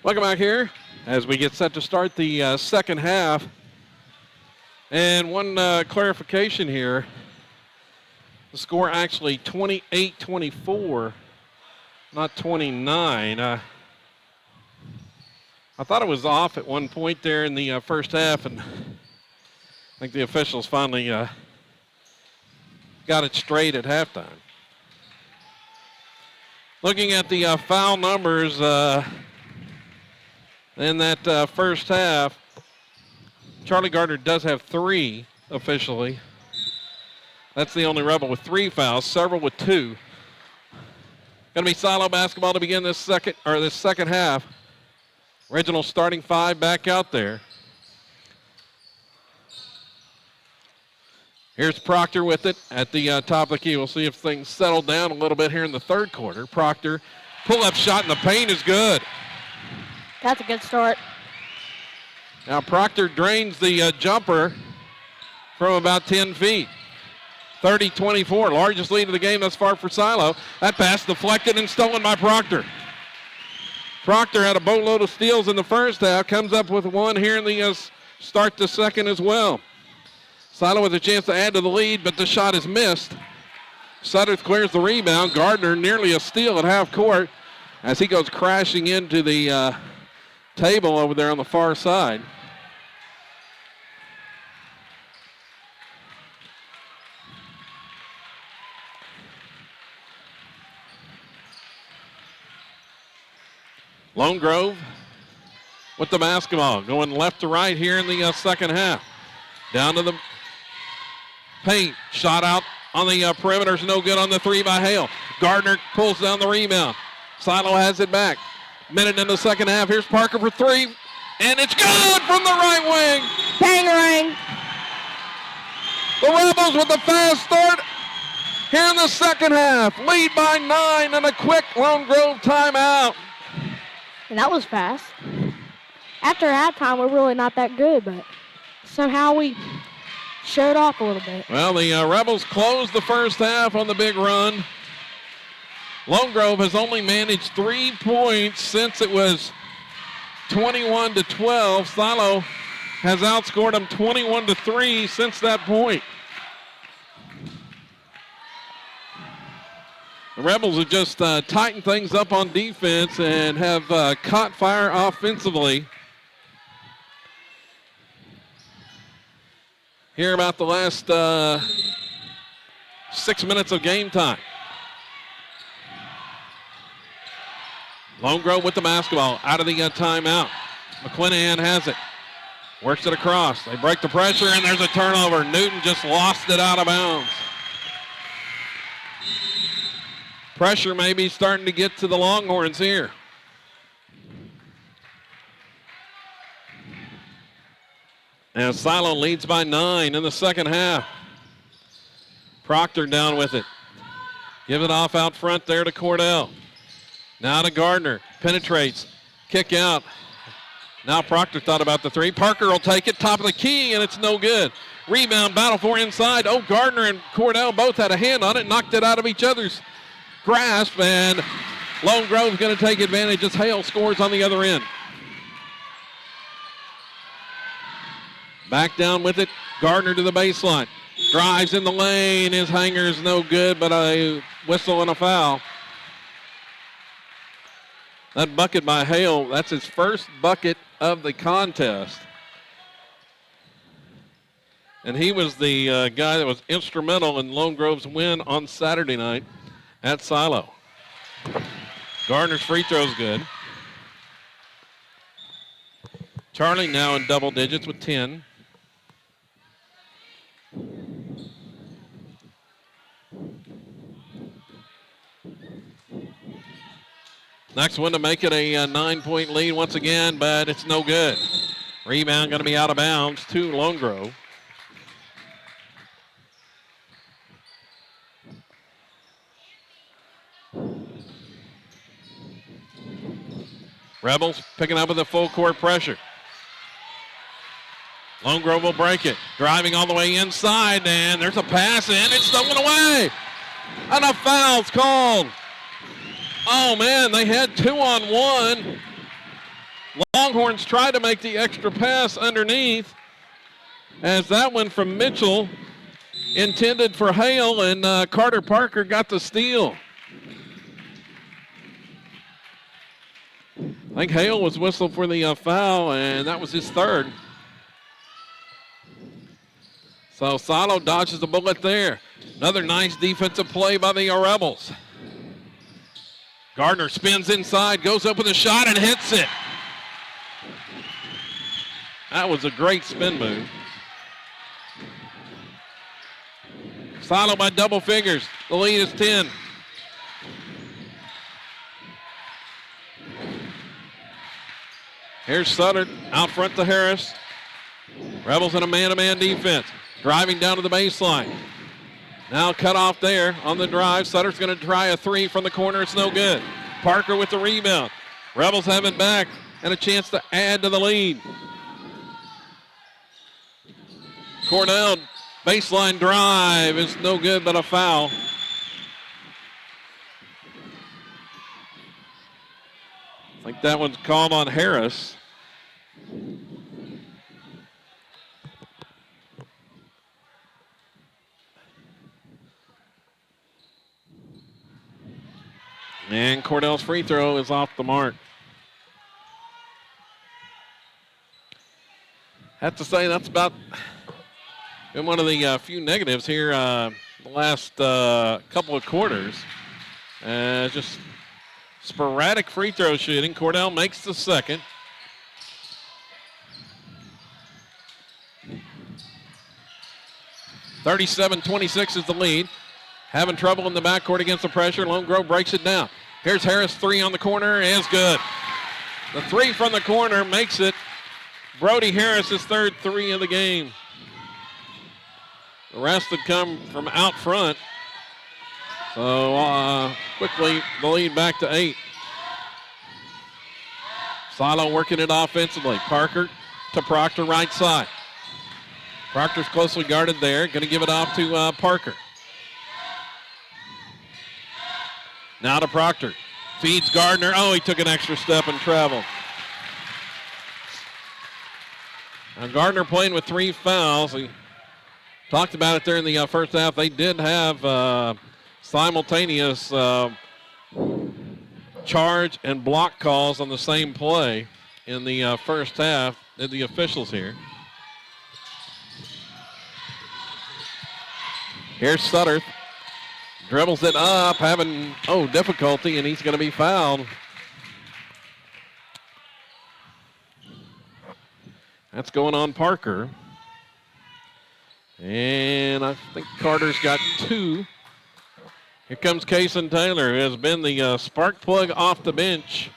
Welcome back here as we get set to start the second half. And one clarification here. The score actually 28-24, not 29. I thought it was off at one point there in the first half, and I think the officials finally got it straight at halftime. Looking at the foul numbers in that first half, Charlie Gardner does have 3 officially. That's the only Rebel with 3 fouls, several with 2. Going to be Silo basketball to begin this second half. Original starting 5 back out there. Here's Proctor with it at the top of the key. We'll see if things settle down a little bit here in the third quarter. Proctor, pull-up shot in the paint is good. That's a good start. Now Proctor drains the jumper from about 10 feet. 30-24, largest lead of the game thus far for Silo. That pass deflected and stolen by Proctor. Proctor had a boatload of steals in the first half, comes up with one here in the start to second as well. Silo with a chance to add to the lead, but the shot is missed. Sudderth clears the rebound. Gardner nearly a steal at half court as he goes crashing into the table over there on the far side. Lone Grove with the basketball, going left to right here in the second half. Down to the paint, shot out on the perimeter is no good on the 3 by Hale. Gardner pulls down the rebound. Silo has it back. Minute in the second half. Here's Parker for 3, and it's good from the right wing. Bang-a-rang. The Rebels with a fast start here in the second half. Lead by 9 and a quick Lone Grove timeout. And that was fast. After halftime, we're really not that good, but somehow we showed off a little bit. Well, the Rebels closed the first half on the big run. Lone Grove has only managed 3 points since it was 21-12. Silo has outscored them 21-3 since that point. The Rebels have just tightened things up on defense and have caught fire offensively. Here about the last 6 minutes of game time. Lone Grove with the basketball out of the timeout. McClanahan has it. Works it across. They break the pressure, and there's a turnover. Newton just lost it out of bounds. Pressure may be starting to get to the Longhorns here. And Silo leads by 9 in the second half. Proctor down with it. Give it off out front there to Cordell. Now to Gardner. Penetrates. Kick out. Now Proctor thought about the 3. Parker will take it. Top of the key, and it's no good. Rebound battle for inside. Oh, Gardner and Cordell both had a hand on it. Knocked it out of each other's grasp, and Lone Grove's going to take advantage as Hale scores on the other end. Back down with it. Gardner to the baseline. Drives in the lane. His hanger is no good, but a whistle and a foul. That bucket by Hale, that's his first bucket of the contest. And he was the guy that was instrumental in Lone Grove's win on Saturday night at Silo. Gardner's free throw's good. Charlie now in double digits with 10. Next one to make it a 9-point lead once again, but it's no good. Rebound going to be out of bounds to Lone Grove. Rebels picking up with the full court pressure. Lone Grove will break it. Driving all the way inside, and there's a pass in. It's stolen away. And a foul's called. Oh, man, they had 2-on-1. Longhorns try to make the extra pass underneath, as that one from Mitchell intended for Hale, and Carter Parker got the steal. I think Hale was whistled for the foul, and that was his third. So Silo dodges the bullet there. Another nice defensive play by the Rebels. Gardner spins inside, goes up with a shot, and hits it. That was a great spin move. Silo by double figures. The lead is 10. Here's Sutter out front to Harris. Rebels in a man-to-man defense. Driving down to the baseline. Now cut off there on the drive. Sutter's going to try a three from the corner. It's no good. Parker with the rebound. Rebels have it back and a chance to add to the lead. Cornell, baseline drive is no good, but a foul. I think that one's called on Harris. And Cordell's free throw is off the mark. Have to say that's about been one of the few negatives here the last couple of quarters. Just sporadic free throw shooting. Cordell makes the second. (37-26) is the lead. Having trouble in the backcourt against the pressure. Lone Grove breaks it down. Here's Harris, three on the corner, is good. The three from the corner makes it Brody Harris' third three of the game. The rest had come from out front. So quickly the lead back to 8. Silo working it offensively. Parker to Proctor, right side. Proctor's closely guarded there. Going to give it off to Parker. Now to Proctor. Feeds Gardner. Oh, he took an extra step and traveled. Now Gardner playing with 3 fouls. We talked about it there in the first half. They did have simultaneous charge and block calls on the same play in the first half. Did the officials here. Here's Sutter. Dribbles it up, having difficulty, and he's going to be fouled. That's going on Parker. And I think Carter's got 2. Here comes Kason Taylor, who has been the spark plug off the bench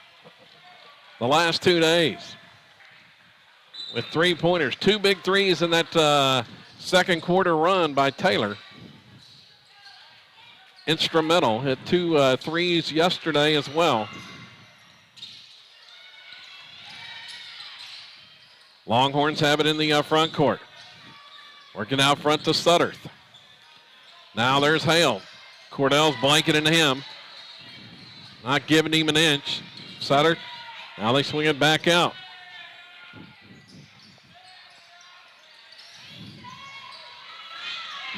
the last 2 days. With 3-pointers, 2 big threes in that second quarter run by Taylor. Instrumental, hit 2 threes yesterday as well. Longhorns have it in the front court. Working out front to Sutter. Now there's Hale. Cordell's blanketing him. Not giving him an inch. Sutter, now they swing it back out.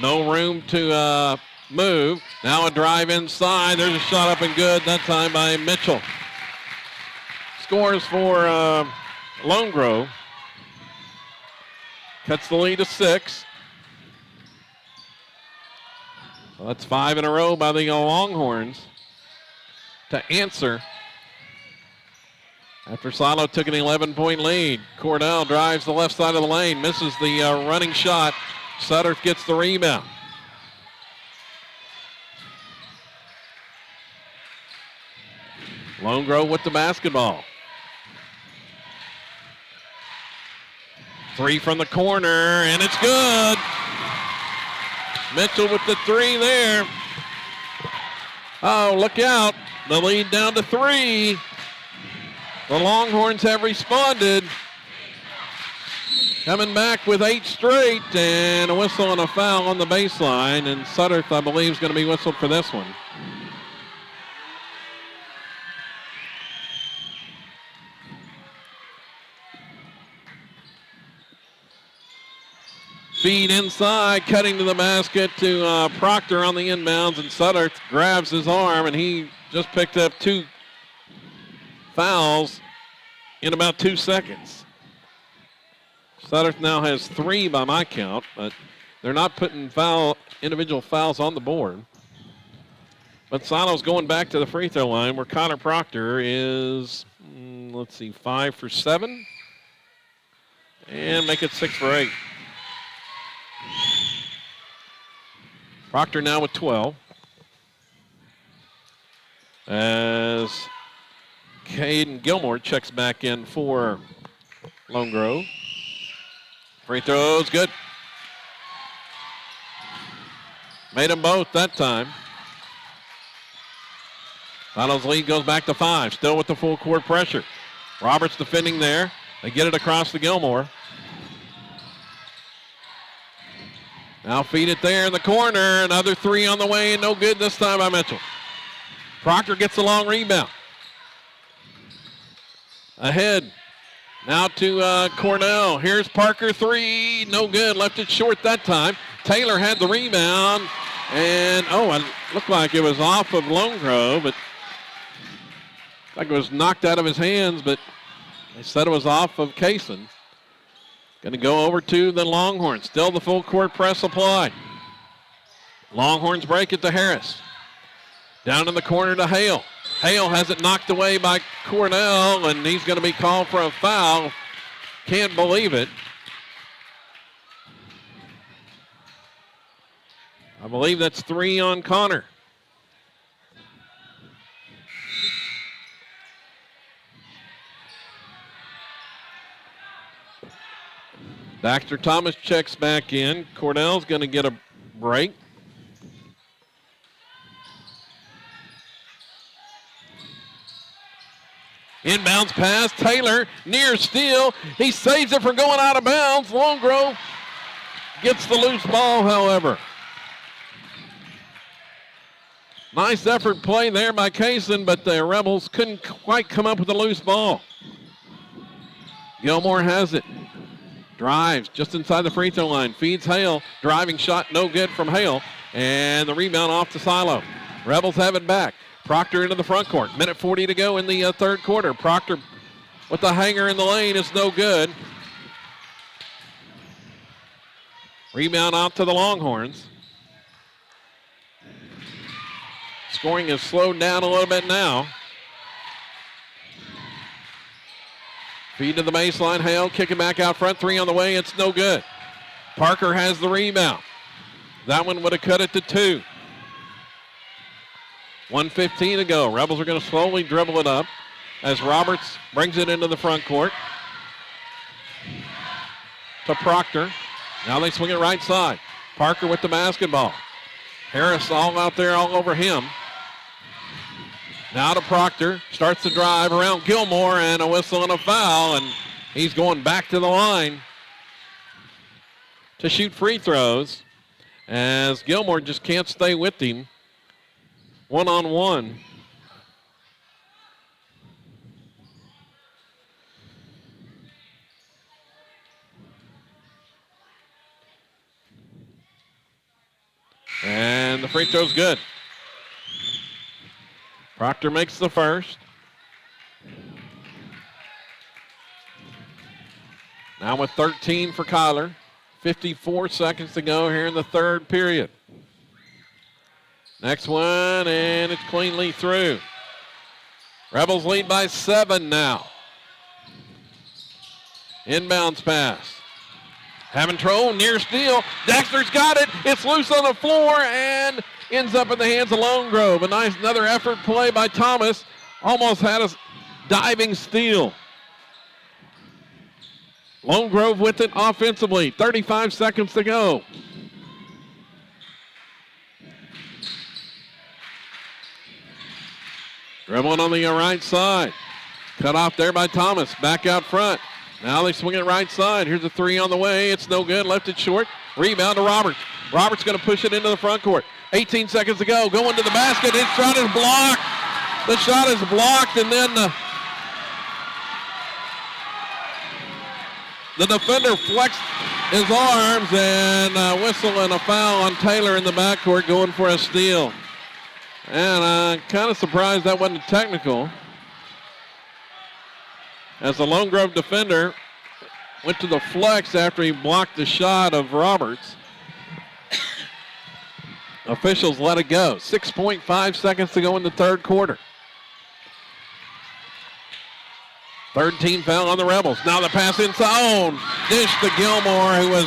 No room to move. Now a drive inside. There's a shot up and good, that time by Mitchell. Scores for Lone Grove. Cuts the lead to 6. So that's 5 in a row by the Longhorns to answer. After Silo took an 11-point lead, Cordell drives the left side of the lane, misses the running shot. Sutter gets the rebound. Lone Grove with the basketball. 3 from the corner, and it's good. Mitchell with the 3 there. Oh, look out. The lead down to 3. The Longhorns have responded. Coming back with 8 straight, and a whistle and a foul on the baseline. And Sutter, I believe, is going to be whistled for this one. Feed inside, cutting to the basket to Proctor on the inbounds, and Sutter grabs his arm, and he just picked up 2 fouls in about 2 seconds. Sutter now has 3 by my count, but they're not putting individual fouls on the board. But Silo's going back to the free throw line where Connor Proctor is, 5 for 7. And make it 6 for 8. Proctor now with 12. As Caden Gilmore checks back in for Lone Grove. Free throws, good. Made them both that time. Silo's lead goes back to 5, still with the full court pressure. Roberts defending there. They get it across to Gilmore. Now feed it there in the corner. Another 3 on the way, and no good this time by Mitchell. Proctor gets the long rebound. Ahead. Now to Cornell. Here's Parker, 3. No good. Left it short that time. Taylor had the rebound. And, it looked like it was off of Lone Grove. But like it was knocked out of his hands, but they said it was off of Kaysen. Going to go over to the Longhorns. Still the full court press applied. Longhorns break it to Harris. Down in the corner to Hale. Hale has it knocked away by Cornell, and he's going to be called for a foul. Can't believe it. I believe that's 3 on Connor. Baxter Thomas checks back in. Cornell's going to get a break. Inbounds pass. Taylor near steal. He saves it from going out of bounds. Lone Grove gets the loose ball, however. Nice effort play there by Kaysen, but the Rebels couldn't quite come up with a loose ball. Gilmore has it. Drives just inside the free throw line. Feeds Hale. Driving shot no good from Hale. And the rebound off to Silo. Rebels have it back. Proctor into the front court. Minute 40 to go in the third quarter. Proctor with the hanger in the lane is no good. Rebound out to the Longhorns. Scoring has slowed down a little bit now. Feed to the baseline. Hale kicking back out front. 3 on the way. It's no good. Parker has the rebound. That one would have cut it to 2. 1:15 to go. Rebels are going to slowly dribble it up as Roberts brings it into the front court to Proctor. Now they swing it right side. Parker with the basketball. Harris all out there all over him. Now to Proctor. Starts to drive around Gilmore, and a whistle and a foul, and he's going back to the line to shoot free throws as Gilmore just can't stay with him. 1-on-1. And the free throw's good. Proctor makes the first. Now with 13 for Kyler. 54 seconds to go here in the third period. Next one, and it's cleanly through. Rebels lead by 7 now. Inbounds pass. Having trouble, near steal. Dexter's got it. It's loose on the floor and ends up in the hands of Lone Grove. Another effort play by Thomas. Almost had a diving steal. Lone Grove with it offensively. 35 seconds to go. Dribbling on the right side. Cut off there by Thomas. Back out front. Now they swing it right side. Here's a 3 on the way. It's no good. Left it short. Rebound to Roberts. Roberts going to push it into the front court. 18 seconds to go. Going to the basket. His shot is blocked. The shot is blocked, and then The defender flexed his arms and whistle and a foul on Taylor in the backcourt going for a steal. And I'm kind of surprised that wasn't technical, as the Lone Grove defender went to the flex after he blocked the shot of Roberts. Officials let it go. 6.5 seconds to go in the third quarter. Third team foul on the Rebels. Now the pass inside. Dish to Gilmore, who was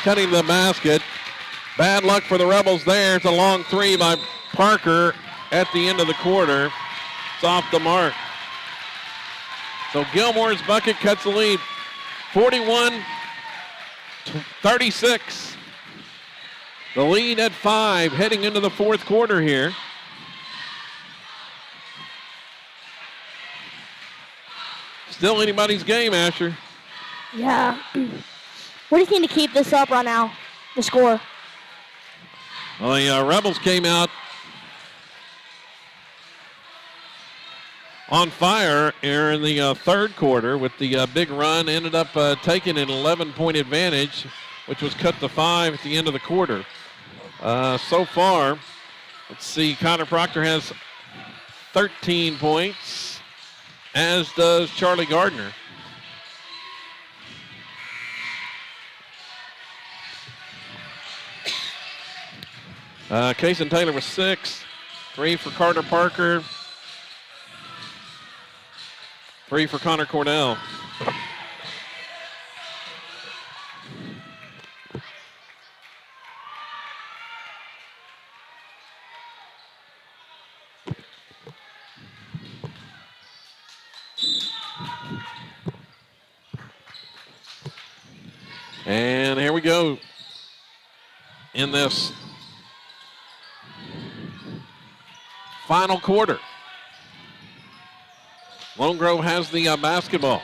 cutting the basket. Bad luck for the Rebels there. It's a long three by Parker at the end of the quarter. It's off the mark. So Gilmore's bucket cuts the lead. 41-36. The lead at 5 heading into the fourth quarter here. Still anybody's game, Asher. Yeah. We just need to keep this up right now, the score. Well, the Rebels came out on fire here in the third quarter with the big run. Ended up taking an 11-point advantage, which was cut to 5 at the end of the quarter. So far, let's see, Connor Proctor has 13 points, as does Charlie Gardner. Kason Taylor with 6, 3 for Carter Parker, 3 for Connor Cornell. And here we go in this final quarter. Lone Grove has the basketball.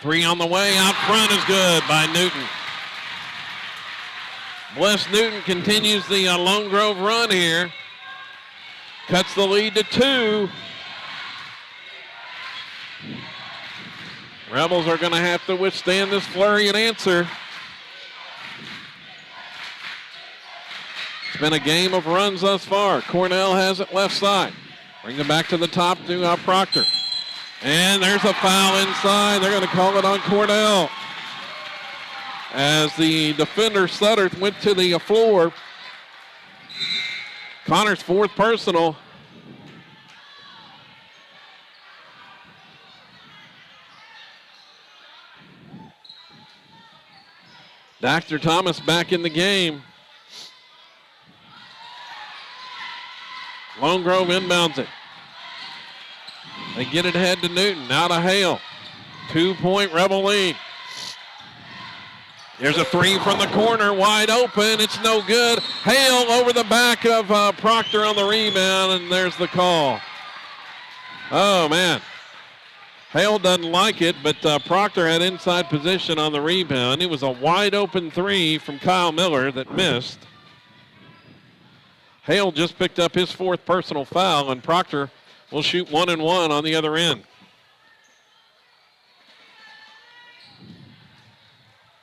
3 on the way, out front is good by Newton. Bliss Newton continues the Lone Grove run here. Cuts the lead to 2. Rebels are going to have to withstand this flurry and answer. It's been a game of runs thus far. Cornell has it left side. Bring it back to the top to Proctor. And there's a foul inside. They're going to call it on Cornell, as the defender Sutter went to the floor. Connor's 4th personal. Dr. Thomas back in the game. Lone Grove inbounds it. They get it ahead to Newton. Now to Hale. 2-point Rebel lead. There's a 3 from the corner, wide open. It's no good. Hale over the back of Proctor on the rebound, and there's the call. Oh, man. Hale doesn't like it, but Proctor had inside position on the rebound. It was a wide open 3 from Kyle Miller that missed. Hale just picked up his 4th personal foul, and Proctor will shoot 1-1 on the other end.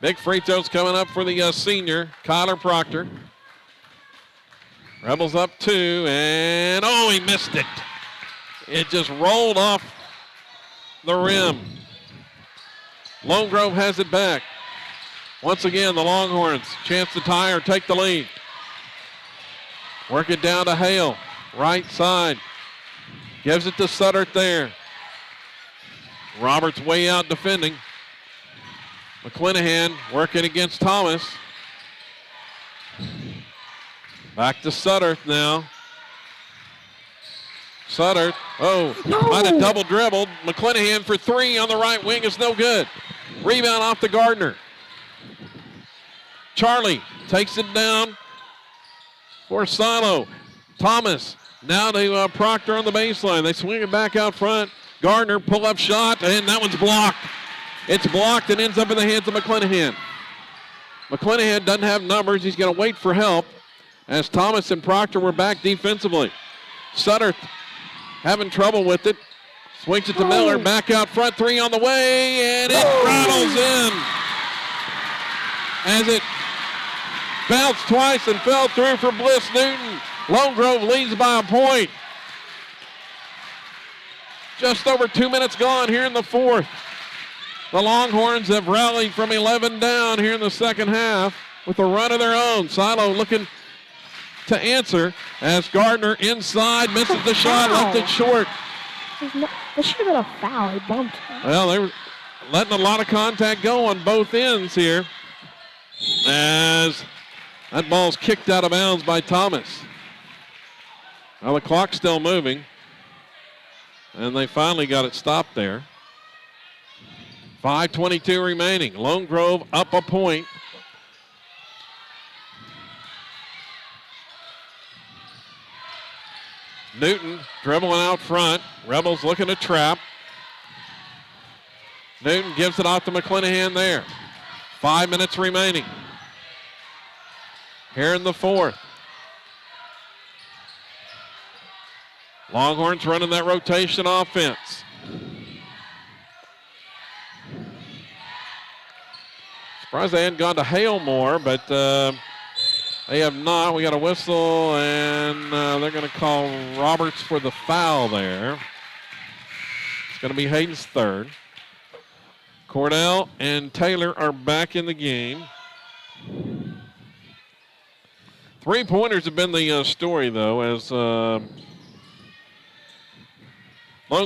Big free throws coming up for the senior, Kyler Proctor. Rebels up 2, and he missed it. It just rolled off the rim. Lone Grove has it back. Once again, the Longhorns, chance to tie or take the lead. Work it down to Hale, right side. Gives it to Sutter there. Roberts way out defending. McClanahan working against Thomas. Back to Sutter now. Sutter, might have double dribbled. McClanahan for 3 on the right wing is no good. Rebound off to Gardner. Charlie takes it down for Silo. Thomas now to Proctor on the baseline. They swing it back out front. Gardner pull-up shot, and that one's blocked. It's blocked and ends up in the hands of McClanahan. McClanahan doesn't have numbers. He's going to wait for help as Thomas and Proctor were back defensively. Sutter having trouble with it. Swings it to Miller, back out front, three on the way, and it rattles in. As it bounced twice and fell through for Bliss Newton. Lone Grove leads by a point. Just over 2 minutes gone here in the fourth. The Longhorns have rallied from 11 down here in the second half with a run of their own. Silo looking to answer as Gardner inside misses the shot, left it short. This should have been a foul. He bumped him. Well, they were letting a lot of contact go on both ends here as that ball's kicked out of bounds by Thomas. Well, the clock's still moving, and they finally got it stopped there. 5:22 remaining. Lone Grove up a point. Newton dribbling out front. Rebels looking to trap. Newton gives it off to McClanahan there. 5 minutes remaining. Here in the fourth. Longhorns running that rotation offense. Surprised they hadn't gone to Hale more, but they have not. We got a whistle, and they're going to call Roberts for the foul there. It's going to be Hayden's third. Cordell and Taylor are back in the game. Three-pointers have been the story, though, as Lone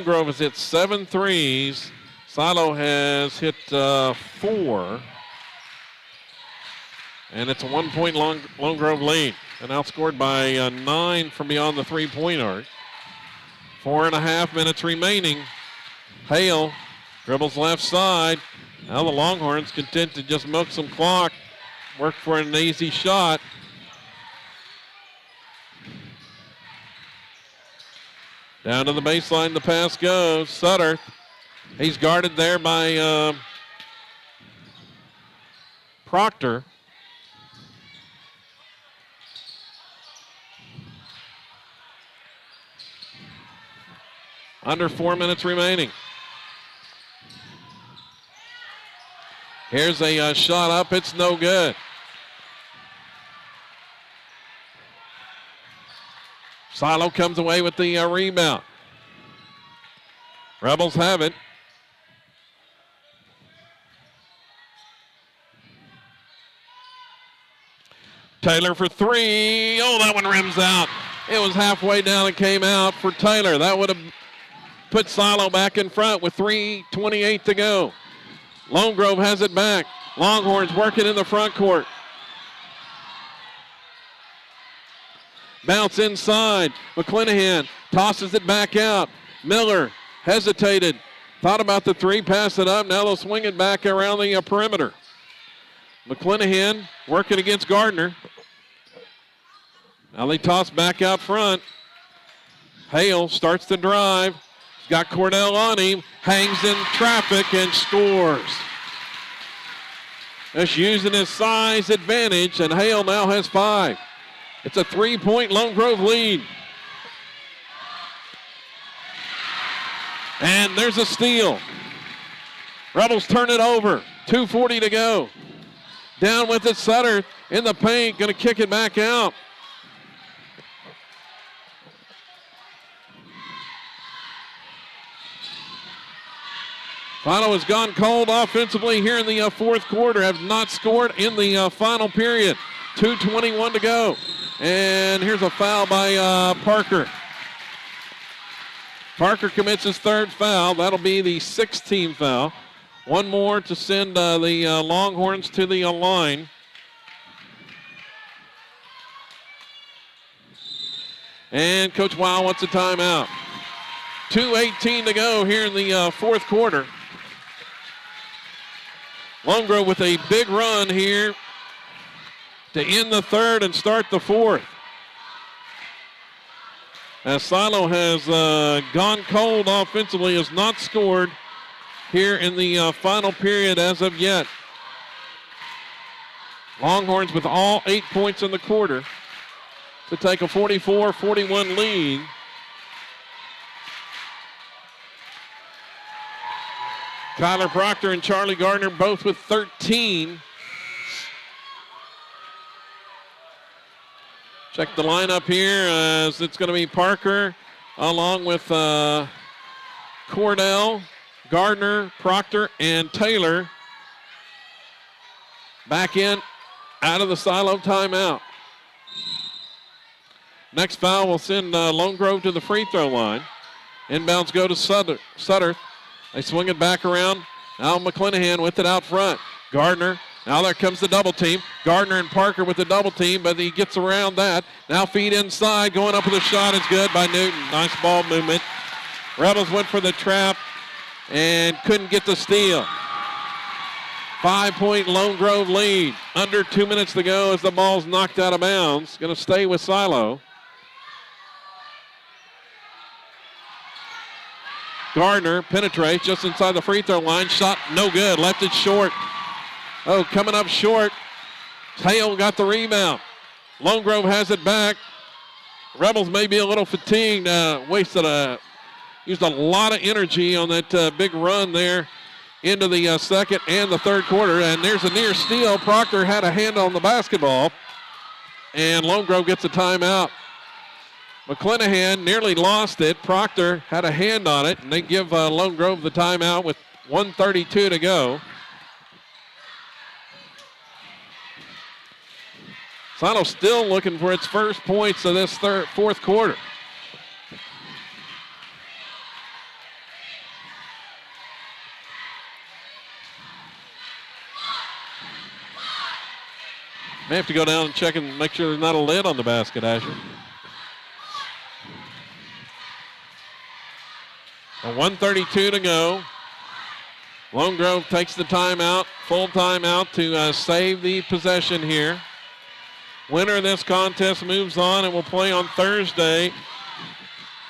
Grove has hit 7 threes. Silo has hit 4. And it's a 1 point Lone Grove lead. And outscored by 9 from beyond the three-point arc. 4.5 minutes remaining. Hale dribbles left side. Now the Longhorns content to just milk some clock. Work for an easy shot. Down to the baseline, the pass goes. Sutter, he's guarded there by Proctor. Under 4 minutes remaining. Here's a shot up. It's no good. Silo comes away with the rebound. Rebels have it. Taylor for three. Oh, that one rims out. It was halfway down and came out for Taylor. That would have put Silo back in front with 3:28 to go. Lone Grove has it back. Longhorns working in the front court. Bounce inside. McClanahan tosses it back out. Miller hesitated. Thought about the three, pass it up. Now they'll swing it back around the perimeter. McClanahan working against Gardner. Now they toss back out front. Hale starts to drive. He's got Cordell on him. Hangs in traffic and scores. Just using his size advantage, and Hale now has 5. It's a 3-point Lone Grove lead. And there's a steal. Rebels turn it over. 2:40 to go. Down with it, Sutter in the paint, going to kick it back out. Final has gone cold offensively here in the fourth quarter. Have not scored in the final period. 2:21 to go. And here's a foul by Parker. Parker commits his third foul. That'll be the 6th team foul. One more to send the Longhorns to the line. And Coach Weil wants a timeout. 2:18 to go here in the fourth quarter. Lone Grove with a big run here to end the third and start the fourth. As Silo has gone cold offensively, has not scored here in the final period as of yet. Longhorns with all 8 points in the quarter to take a 44-41 lead. Kyler Proctor and Charlie Gardner both with 13. Check the lineup here as it's going to be Parker along with Cordell, Gardner, Proctor, and Taylor. Back in out of the silo timeout. Next foul will send Lone Grove to the free throw line. Inbounds go to Sutter. They swing it back around. Now McClanahan with it out front. Gardner. Now there comes the double team. Gardner and Parker with the double team, but he gets around that. Now feed inside. Going up with a shot is good by Newton. Nice ball movement. Rebels went for the trap and couldn't get the steal. 5-point Lone Grove lead. Under 2 minutes to go as the ball's knocked out of bounds. Going to stay with Silo. Gardner penetrates just inside the free throw line. Shot no good. Left it short. Oh, coming up short. Hale got the rebound. Lone Grove has it back. Rebels may be a little fatigued. Used a lot of energy on that big run there into the second and the third quarter. And there's a near steal. Proctor had a hand on the basketball. And Lone Grove gets a timeout. McClanahan nearly lost it. Proctor had a hand on it. And they give Lone Grove the timeout with 1:32 to go. Silo still looking for its first points of this fourth quarter. May have to go down and check and make sure there's not a lid on the basket, Asher. A 1:32 to go. Lone Grove takes the timeout, full timeout to save the possession here. Winner of this contest moves on and will play on Thursday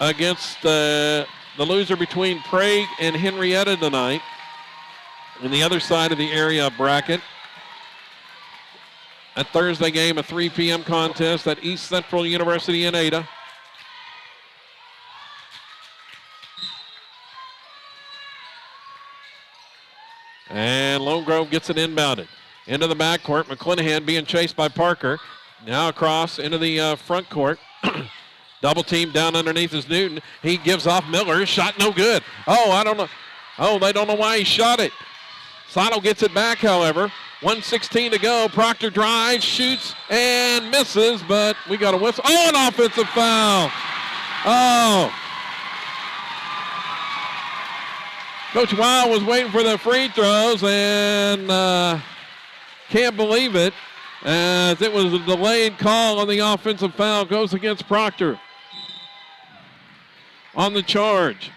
against the loser between Prague and Henrietta tonight in the other side of the area bracket. That Thursday game, a 3 p.m. contest at East Central University in Ada. And Lone Grove gets it inbounded. Into the backcourt, McClanahan being chased by Parker. Now across into the front court. Double team down underneath is Newton. He gives off Miller. Shot no good. Oh, I don't know. Oh, they don't know why he shot it. Silo gets it back, however. 1:16 to go. Proctor drives, shoots, and misses, but we got a whistle. Oh, an offensive foul. Oh. Coach Wild was waiting for the free throws and can't believe it, as it was a delayed call on the offensive foul. Goes against Proctor on the charge.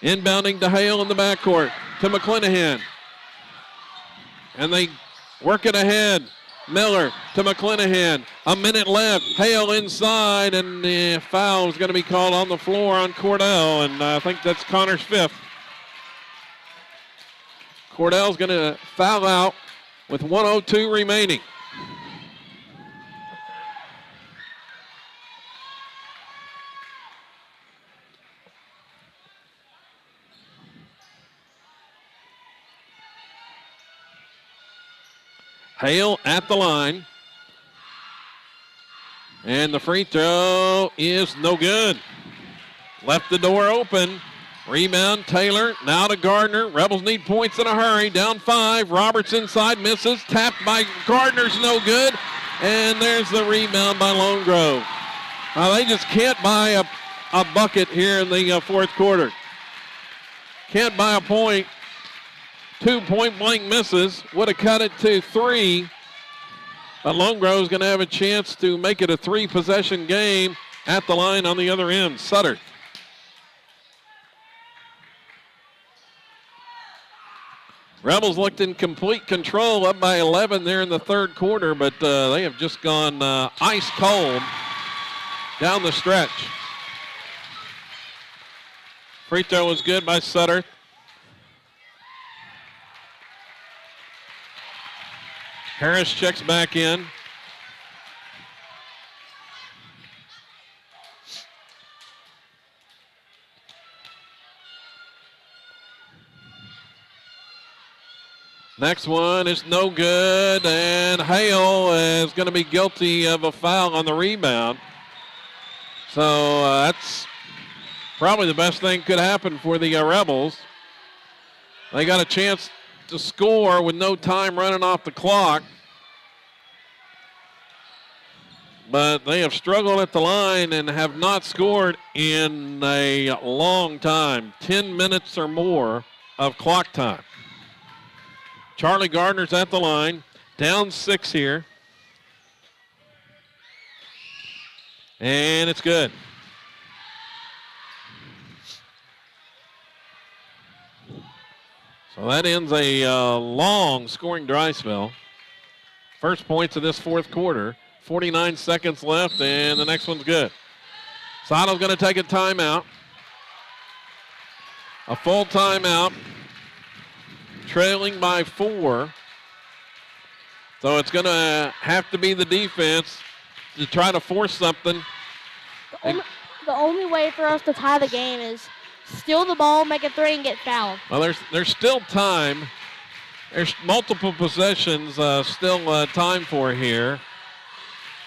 Inbounding to Hale in the backcourt to McClanahan. And they work it ahead. Miller to McClanahan. A minute left. Hale inside, and the foul is going to be called on the floor on Cordell, and I think that's Connor's fifth. Cordell's going to foul out with 1:02 remaining. Hale at the line. And the free throw is no good. Left the door open. Rebound, Taylor, now to Gardner. Rebels need points in a hurry. Down 5. Roberts inside, misses. Tapped by Gardner's no good. And there's the rebound by Lone Grove. They just can't buy a bucket here in the fourth quarter. Can't buy a point. 2 point-blank misses. Would have cut it to 3. But Lone Grove's going to have a chance to make it a 3-possession game at the line on the other end. Sutter. Rebels looked in complete control, up by 11 there in the third quarter, but they have just gone ice cold down the stretch. Free throw was good by Sutter. Harris checks back in. Next one is no good, and Hale is going to be guilty of a foul on the rebound. So that's probably the best thing could happen for the Rebels. They got a chance to score with no time running off the clock. But they have struggled at the line and have not scored in a long time, 10 minutes or more of clock time. Charlie Gardner's at the line, down 6 here. And it's good. So that ends a long scoring dry spell. First points of this fourth quarter. 49 seconds left, and the next one's good. Saddle's going to take a timeout. A full timeout. Trailing by 4. So it's going to have to be the defense to try to force something. The only way for us to tie the game is steal the ball, make a 3, and get fouled. Well, there's still time. There's multiple possessions still time for here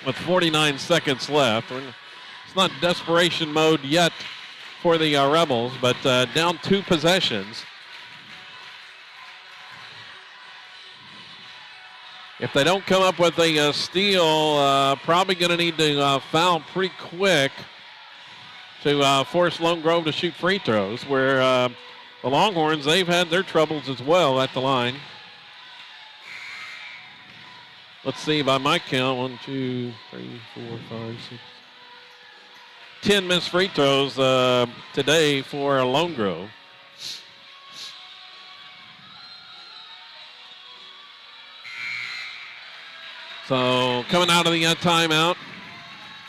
with 49 seconds left. It's not desperation mode yet for the Rebels, but down 2 possessions. If they don't come up with a steal, probably going to need to foul pretty quick to force Lone Grove to shoot free throws, where the Longhorns, they've had their troubles as well at the line. Let's see, by my count, 1, 2, 3, 4, 5, 6. 10 missed free throws today for Lone Grove. So coming out of the timeout,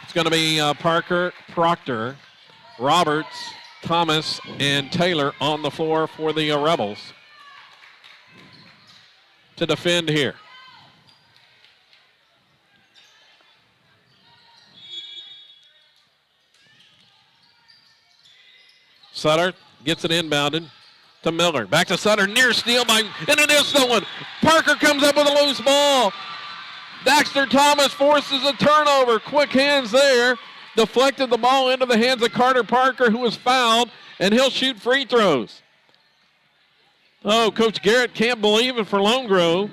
it's going to be Parker, Proctor, Roberts, Thomas, and Taylor on the floor for the Rebels to defend here. Sutter gets it inbounded to Miller. Back to Sutter, near steal and it is stolen. Parker comes up with a loose ball. Daxter Thomas forces a turnover. Quick hands there. Deflected the ball into the hands of Carter Parker, who was fouled, and he'll shoot free throws. Oh, Coach Garrett can't believe it for Lone Grove.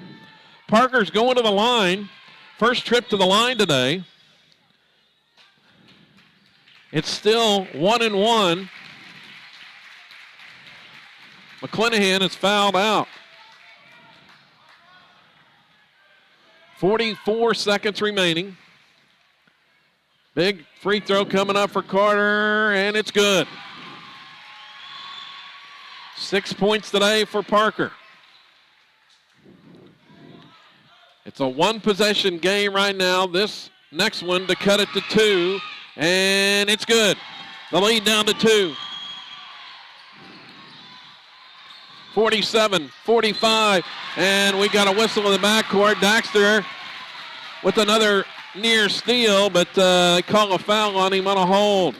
Parker's going to the line. First trip to the line today. It's still 1-1. McClanahan is fouled out. 44 seconds remaining. Big free throw coming up for Carter, and it's good. 6 points today for Parker. It's a 1-possession game right now. This next one to cut it to 2, and it's good. The lead down to 2. 47-45, and we got a whistle in the backcourt. Daxter with another near steal, but they call a foul on him on a hold.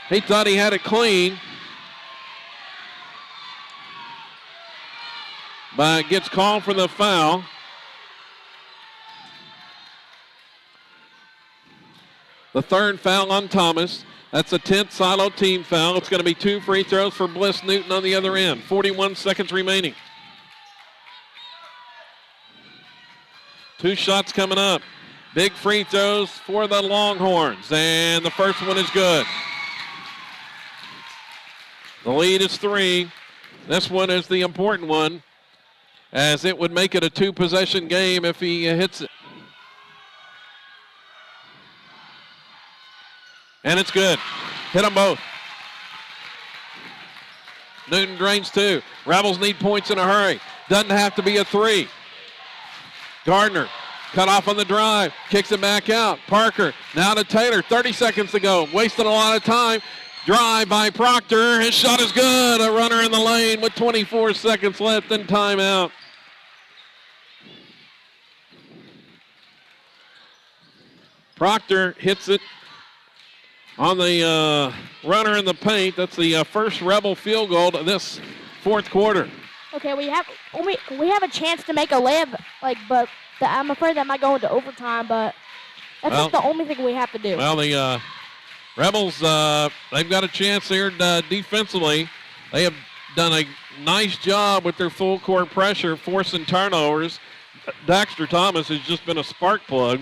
He thought he had it clean, but gets called for the foul. The third foul on Thomas. That's a 10th Silo team foul. It's going to be 2 free throws for Bliss Newton on the other end. 41 seconds remaining. 2 shots coming up. Big free throws for the Longhorns, and the first one is good. The lead is 3. This one is the important one, as it would make it a 2-possession game if he hits it. And it's good. Hit them both. Newton drains 2. Rebels need points in a hurry. Doesn't have to be a 3. Gardner cut off on the drive. Kicks it back out. Parker now to Taylor. 30 seconds to go. Wasted a lot of time. Drive by Proctor. His shot is good. A runner in the lane with 24 seconds left and timeout. Proctor hits it on the runner in the paint. That's the first Rebel field goal of this fourth quarter. Okay, we have a chance to make a layup, but I'm afraid that might go into overtime. But that's just the only thing we have to do. Well, the Rebels, they've got a chance here defensively. They have done a nice job with their full court pressure, forcing turnovers. Daxter Thomas has just been a spark plug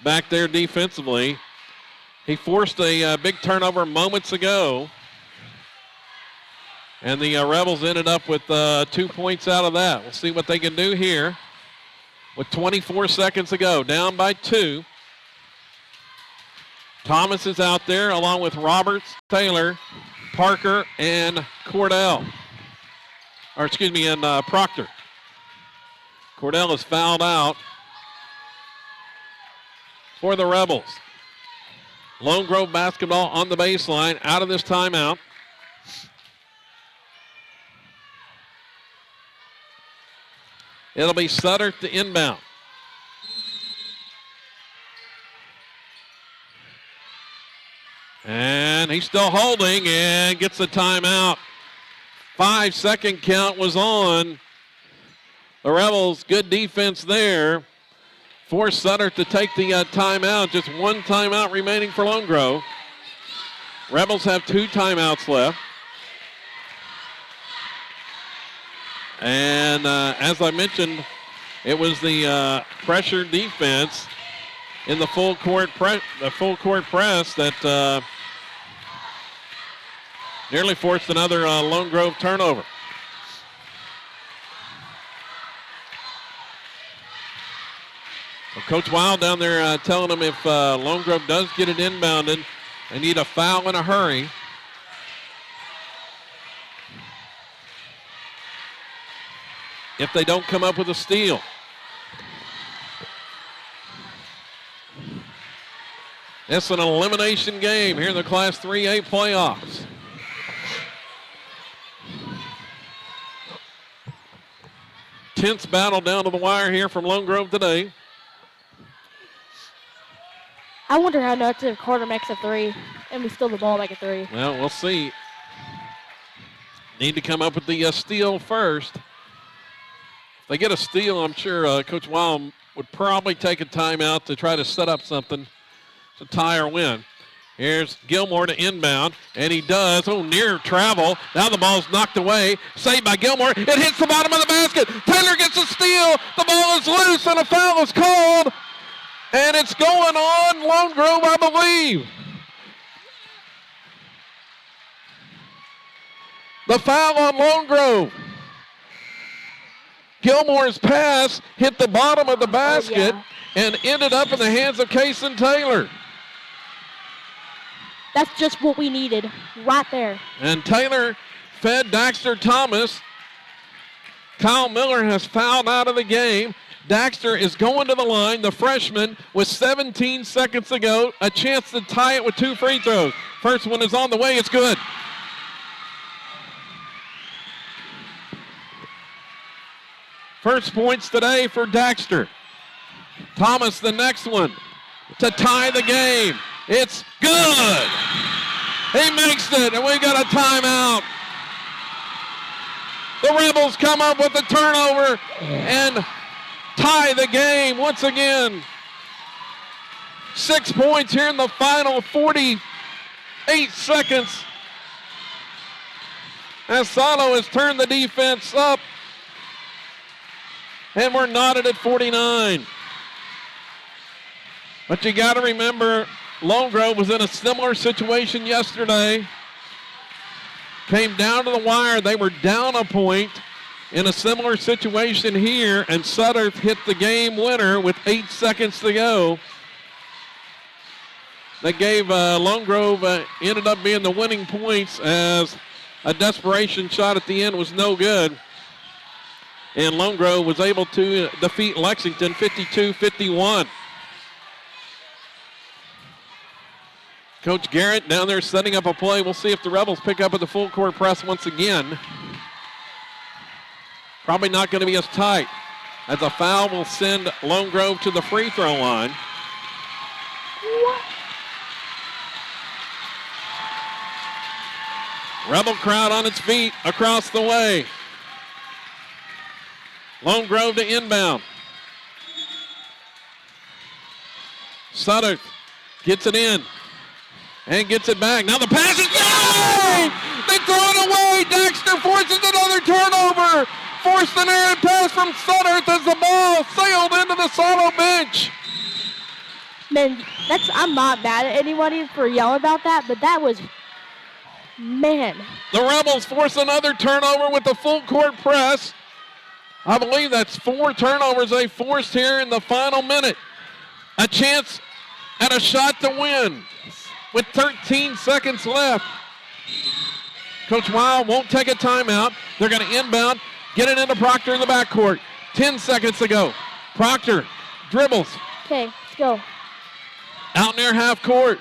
back there defensively. He forced a big turnover moments ago. And the Rebels ended up with 2 points out of that. We'll see what they can do here with 24 seconds to go. Down by 2. Thomas is out there along with Roberts, Taylor, Parker, and Cordell. And Proctor. Cordell is fouled out for the Rebels. Lone Grove basketball on the baseline out of this timeout. It'll be Sutter to inbound. And he's still holding and gets the timeout. 5-second count was on. The Rebels, good defense there. Forced Sutter to take the timeout. Just one timeout remaining for Lone Grove. Rebels have 2 timeouts left. And as I mentioned, it was the pressure defense in the full court press that nearly forced another Lone Grove turnover. Well, Coach Wild down there telling them if Lone Grove does get it inbounded, they need a foul in a hurry. If they don't come up with a steal. It's an elimination game here in the Class 3A playoffs. Tense battle down to the wire here from Lone Grove today. I wonder how nuts if Carter makes a 3 and we steal the ball like a 3. Well, we'll see. Need to come up with the steal first. If they get a steal, I'm sure Coach Wild would probably take a timeout to try to set up something to tie or win. Here's Gilmore to inbound, and he does. Oh, near travel. Now the ball's knocked away. Saved by Gilmore. It hits the bottom of the basket. Taylor gets a steal. The ball is loose, and a foul is called. And it's going on Lone Grove, I believe. The foul on Lone Grove. Gilmore's pass hit the bottom of the basket and ended up in the hands of Kason Taylor. That's just what we needed right there. And Taylor fed Daxter Thomas. Kyle Miller has fouled out of the game. Daxter is going to the line, the freshman, with 17 seconds to go. A chance to tie it with 2 free throws. First one is on the way. It's good. First points today for Daxter. Thomas, the next one, to tie the game. It's good. He makes it, and we got a timeout. The Rebels come up with a turnover and tie the game once again. 6 points here in the final 48 seconds. As Salo has turned the defense up. And we're knotted at 49. But you got to remember, Lone Grove was in a similar situation yesterday. Came down to the wire. They were down a point in a similar situation here, and Sutter hit the game winner with 8 seconds to go. That gave Lone Grove, ended up being the winning points as a desperation shot at the end was no good. And Lone Grove was able to defeat Lexington 52-51. Coach Garrett down there setting up a play. We'll see if the Rebels pick up at the full court press once again. Probably not going to be as tight, as a foul will send Lone Grove to the free throw line. Rebel crowd on its feet across the way. Lone Grove to inbound. Sutter gets it in and gets it back. Now the pass is down! They throw it away. Dexter forces another turnover. Forced an errant pass from Sutter as the ball sailed into the Sato bench. Man, I'm not mad at anybody for yelling about that, but that was, man. The Rebels force another turnover with the full court press. I believe that's 4 turnovers they forced here in the final minute. A chance at a shot to win with 13 seconds left. Coach Weil won't take a timeout. They're going to inbound, get it into Proctor in the backcourt. 10 seconds to go. Proctor dribbles. Okay, let's go. Out near half court.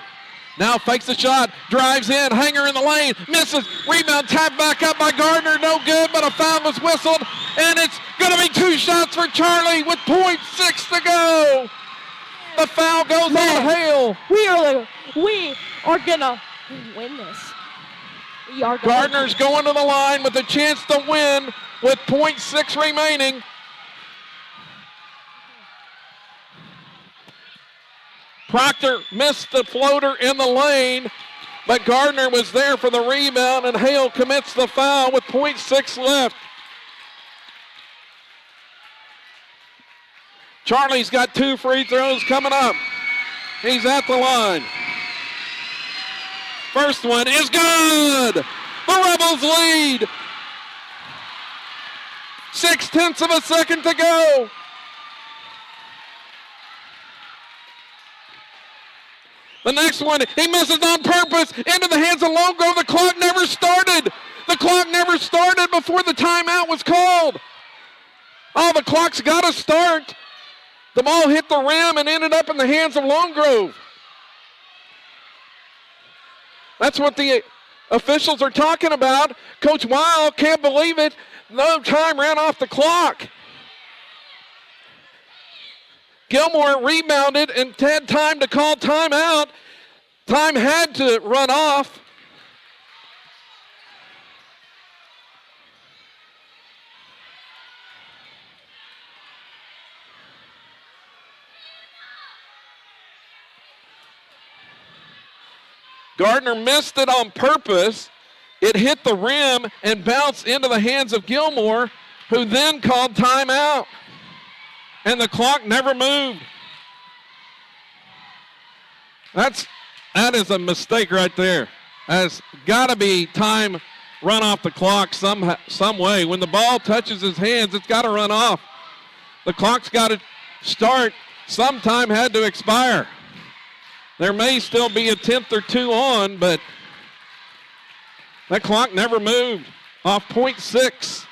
Now fakes the shot, drives in, hanger in the lane, misses, rebound, tapped back up by Gardner, no good, but a foul was whistled, and it's going to be 2 shots for Charlie with .6 to go. The foul goes on Hale. We are gonna win this. Gardner's going to the line with a chance to win with .6 remaining. Proctor missed the floater in the lane, but Gardner was there for the rebound, and Hale commits the foul with .6 left. Charlie's got 2 free throws coming up. He's at the line. First one is good. The Rebels lead. 0.6 of a second to go. The next one, he misses on purpose into the hands of Lone Grove. The clock never started. The clock never started before the timeout was called. Oh, the clock's got to start. The ball hit the rim and ended up in the hands of Lone Grove. That's what the officials are talking about. Coach Weil can't believe it. No time ran off the clock. Gilmore rebounded and had time to call timeout. Time had to run off. Gardner missed it on purpose. It hit the rim and bounced into the hands of Gilmore, who then called timeout. And the clock never moved. That is a mistake right there. There's got to be time run off the clock some way. When the ball touches his hands, it's got to run off. The clock's got to start. Some time had to expire. There may still be a tenth or two on, but that clock never moved off .6.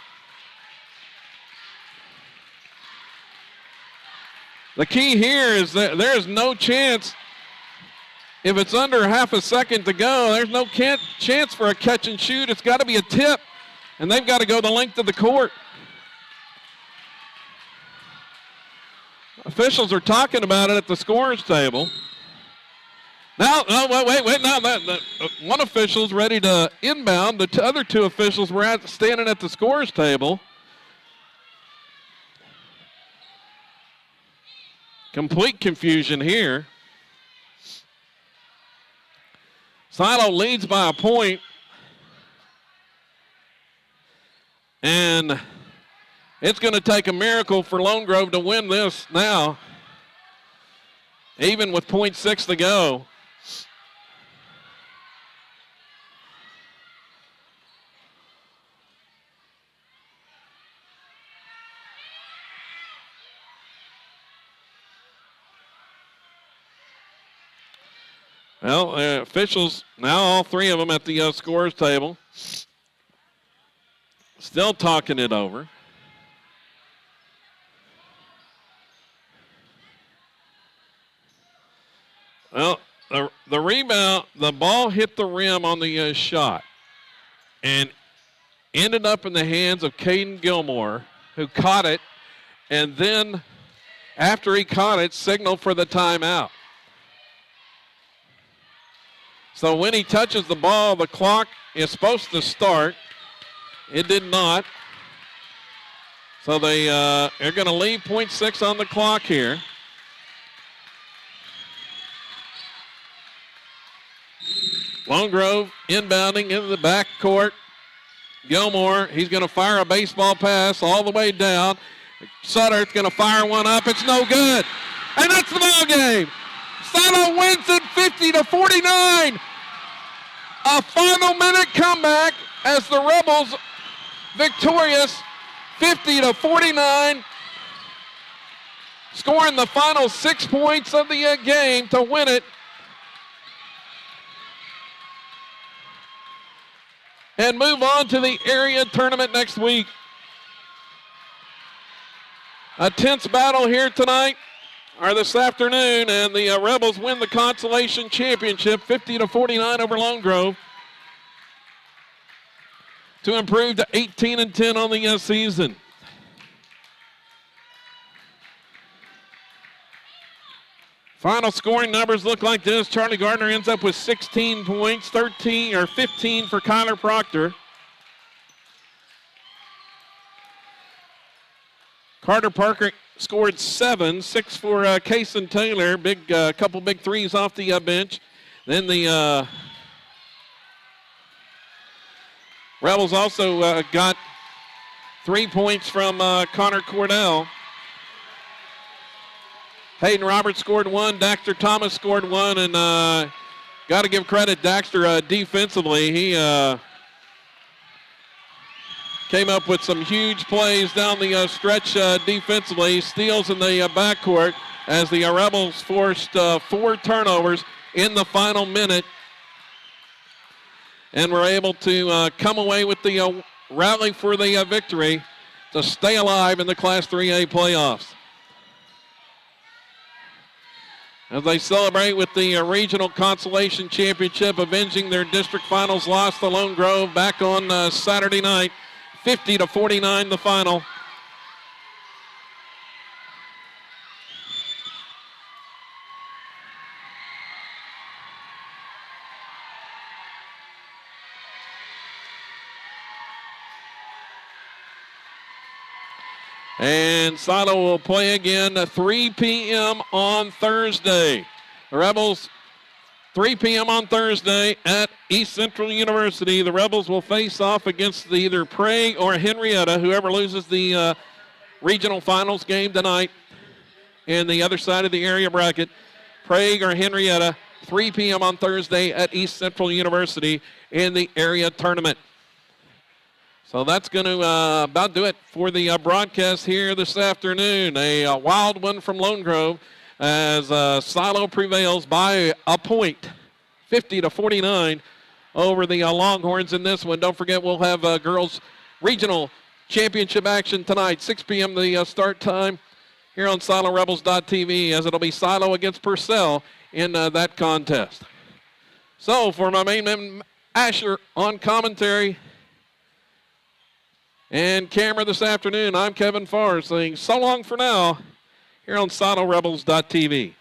The key here is that there's no chance, if it's under half a second to go, there's no chance for a catch and shoot. It's got to be a tip, and they've got to go the length of the court. Officials are talking about it at the scorer's table. Now, wait, now one official's ready to inbound. The other 2 officials were standing at the scorer's table. Complete confusion here. Silo leads by a point. And it's going to take a miracle for Lone Grove to win this now. Even with .6 to go. Well, officials, now all 3 of them at the scorer's table, still talking it over. Well, the rebound, the ball hit the rim on the shot and ended up in the hands of Caden Gilmore, who caught it, and then after he caught it, signaled for the timeout. So when he touches the ball, the clock is supposed to start. It did not. So they're going to leave 0.6 on the clock here. Lone Grove inbounding into the back court. Gilmore, he's going to fire a baseball pass all the way down. Sutter's going to fire one up. It's no good. And that's the ball game. Silo wins it 50-49. A final minute comeback as the Rebels victorious 50-49. Scoring the final 6 points of the game to win it. And move on to the area tournament next week. A tense battle here tonight, or this afternoon, and the Rebels win the consolation championship 50-49 over Lone Grove to improve to 18-10 on the season. Final scoring numbers look like this. Charlie Gardner ends up with 16 points, 15 for Kyler Proctor. Carter Parker scored 7, 6 for Kaysen Taylor. Couple big threes off the bench. Then the Rebels also got 3 points from Connor Cordell. Hayden Roberts scored 1. Daxter Thomas scored 1. And got to give credit Daxter defensively. He came up with some huge plays down the stretch defensively. Steals in the backcourt as the Rebels forced 4 turnovers in the final minute. And were able to come away with the rally for the victory to stay alive in the Class 3A playoffs. As they celebrate with the regional consolation championship, avenging their district finals loss to Lone Grove back on Saturday night, 50-49 the final. And Silo will play again at 3 p.m. on Thursday. The Rebels, 3 p.m. on Thursday at East Central University. The Rebels will face off against either Prague or Henrietta, whoever loses the regional finals game tonight. And the other side of the area bracket, Prague or Henrietta, 3 p.m. on Thursday at East Central University in the area tournament. So that's going to about do it for the broadcast here this afternoon. A wild one from Lone Grove as Silo prevails by a point, 50-49 over the Longhorns in this one. Don't forget we'll have girls regional championship action tonight, 6 p.m. the start time here on SiloRebels.tv, as it'll be Silo against Purcell in that contest. So for my main man Asher on commentary and camera this afternoon, I'm Kevin Farr saying so long for now here on SiloRebels.tv.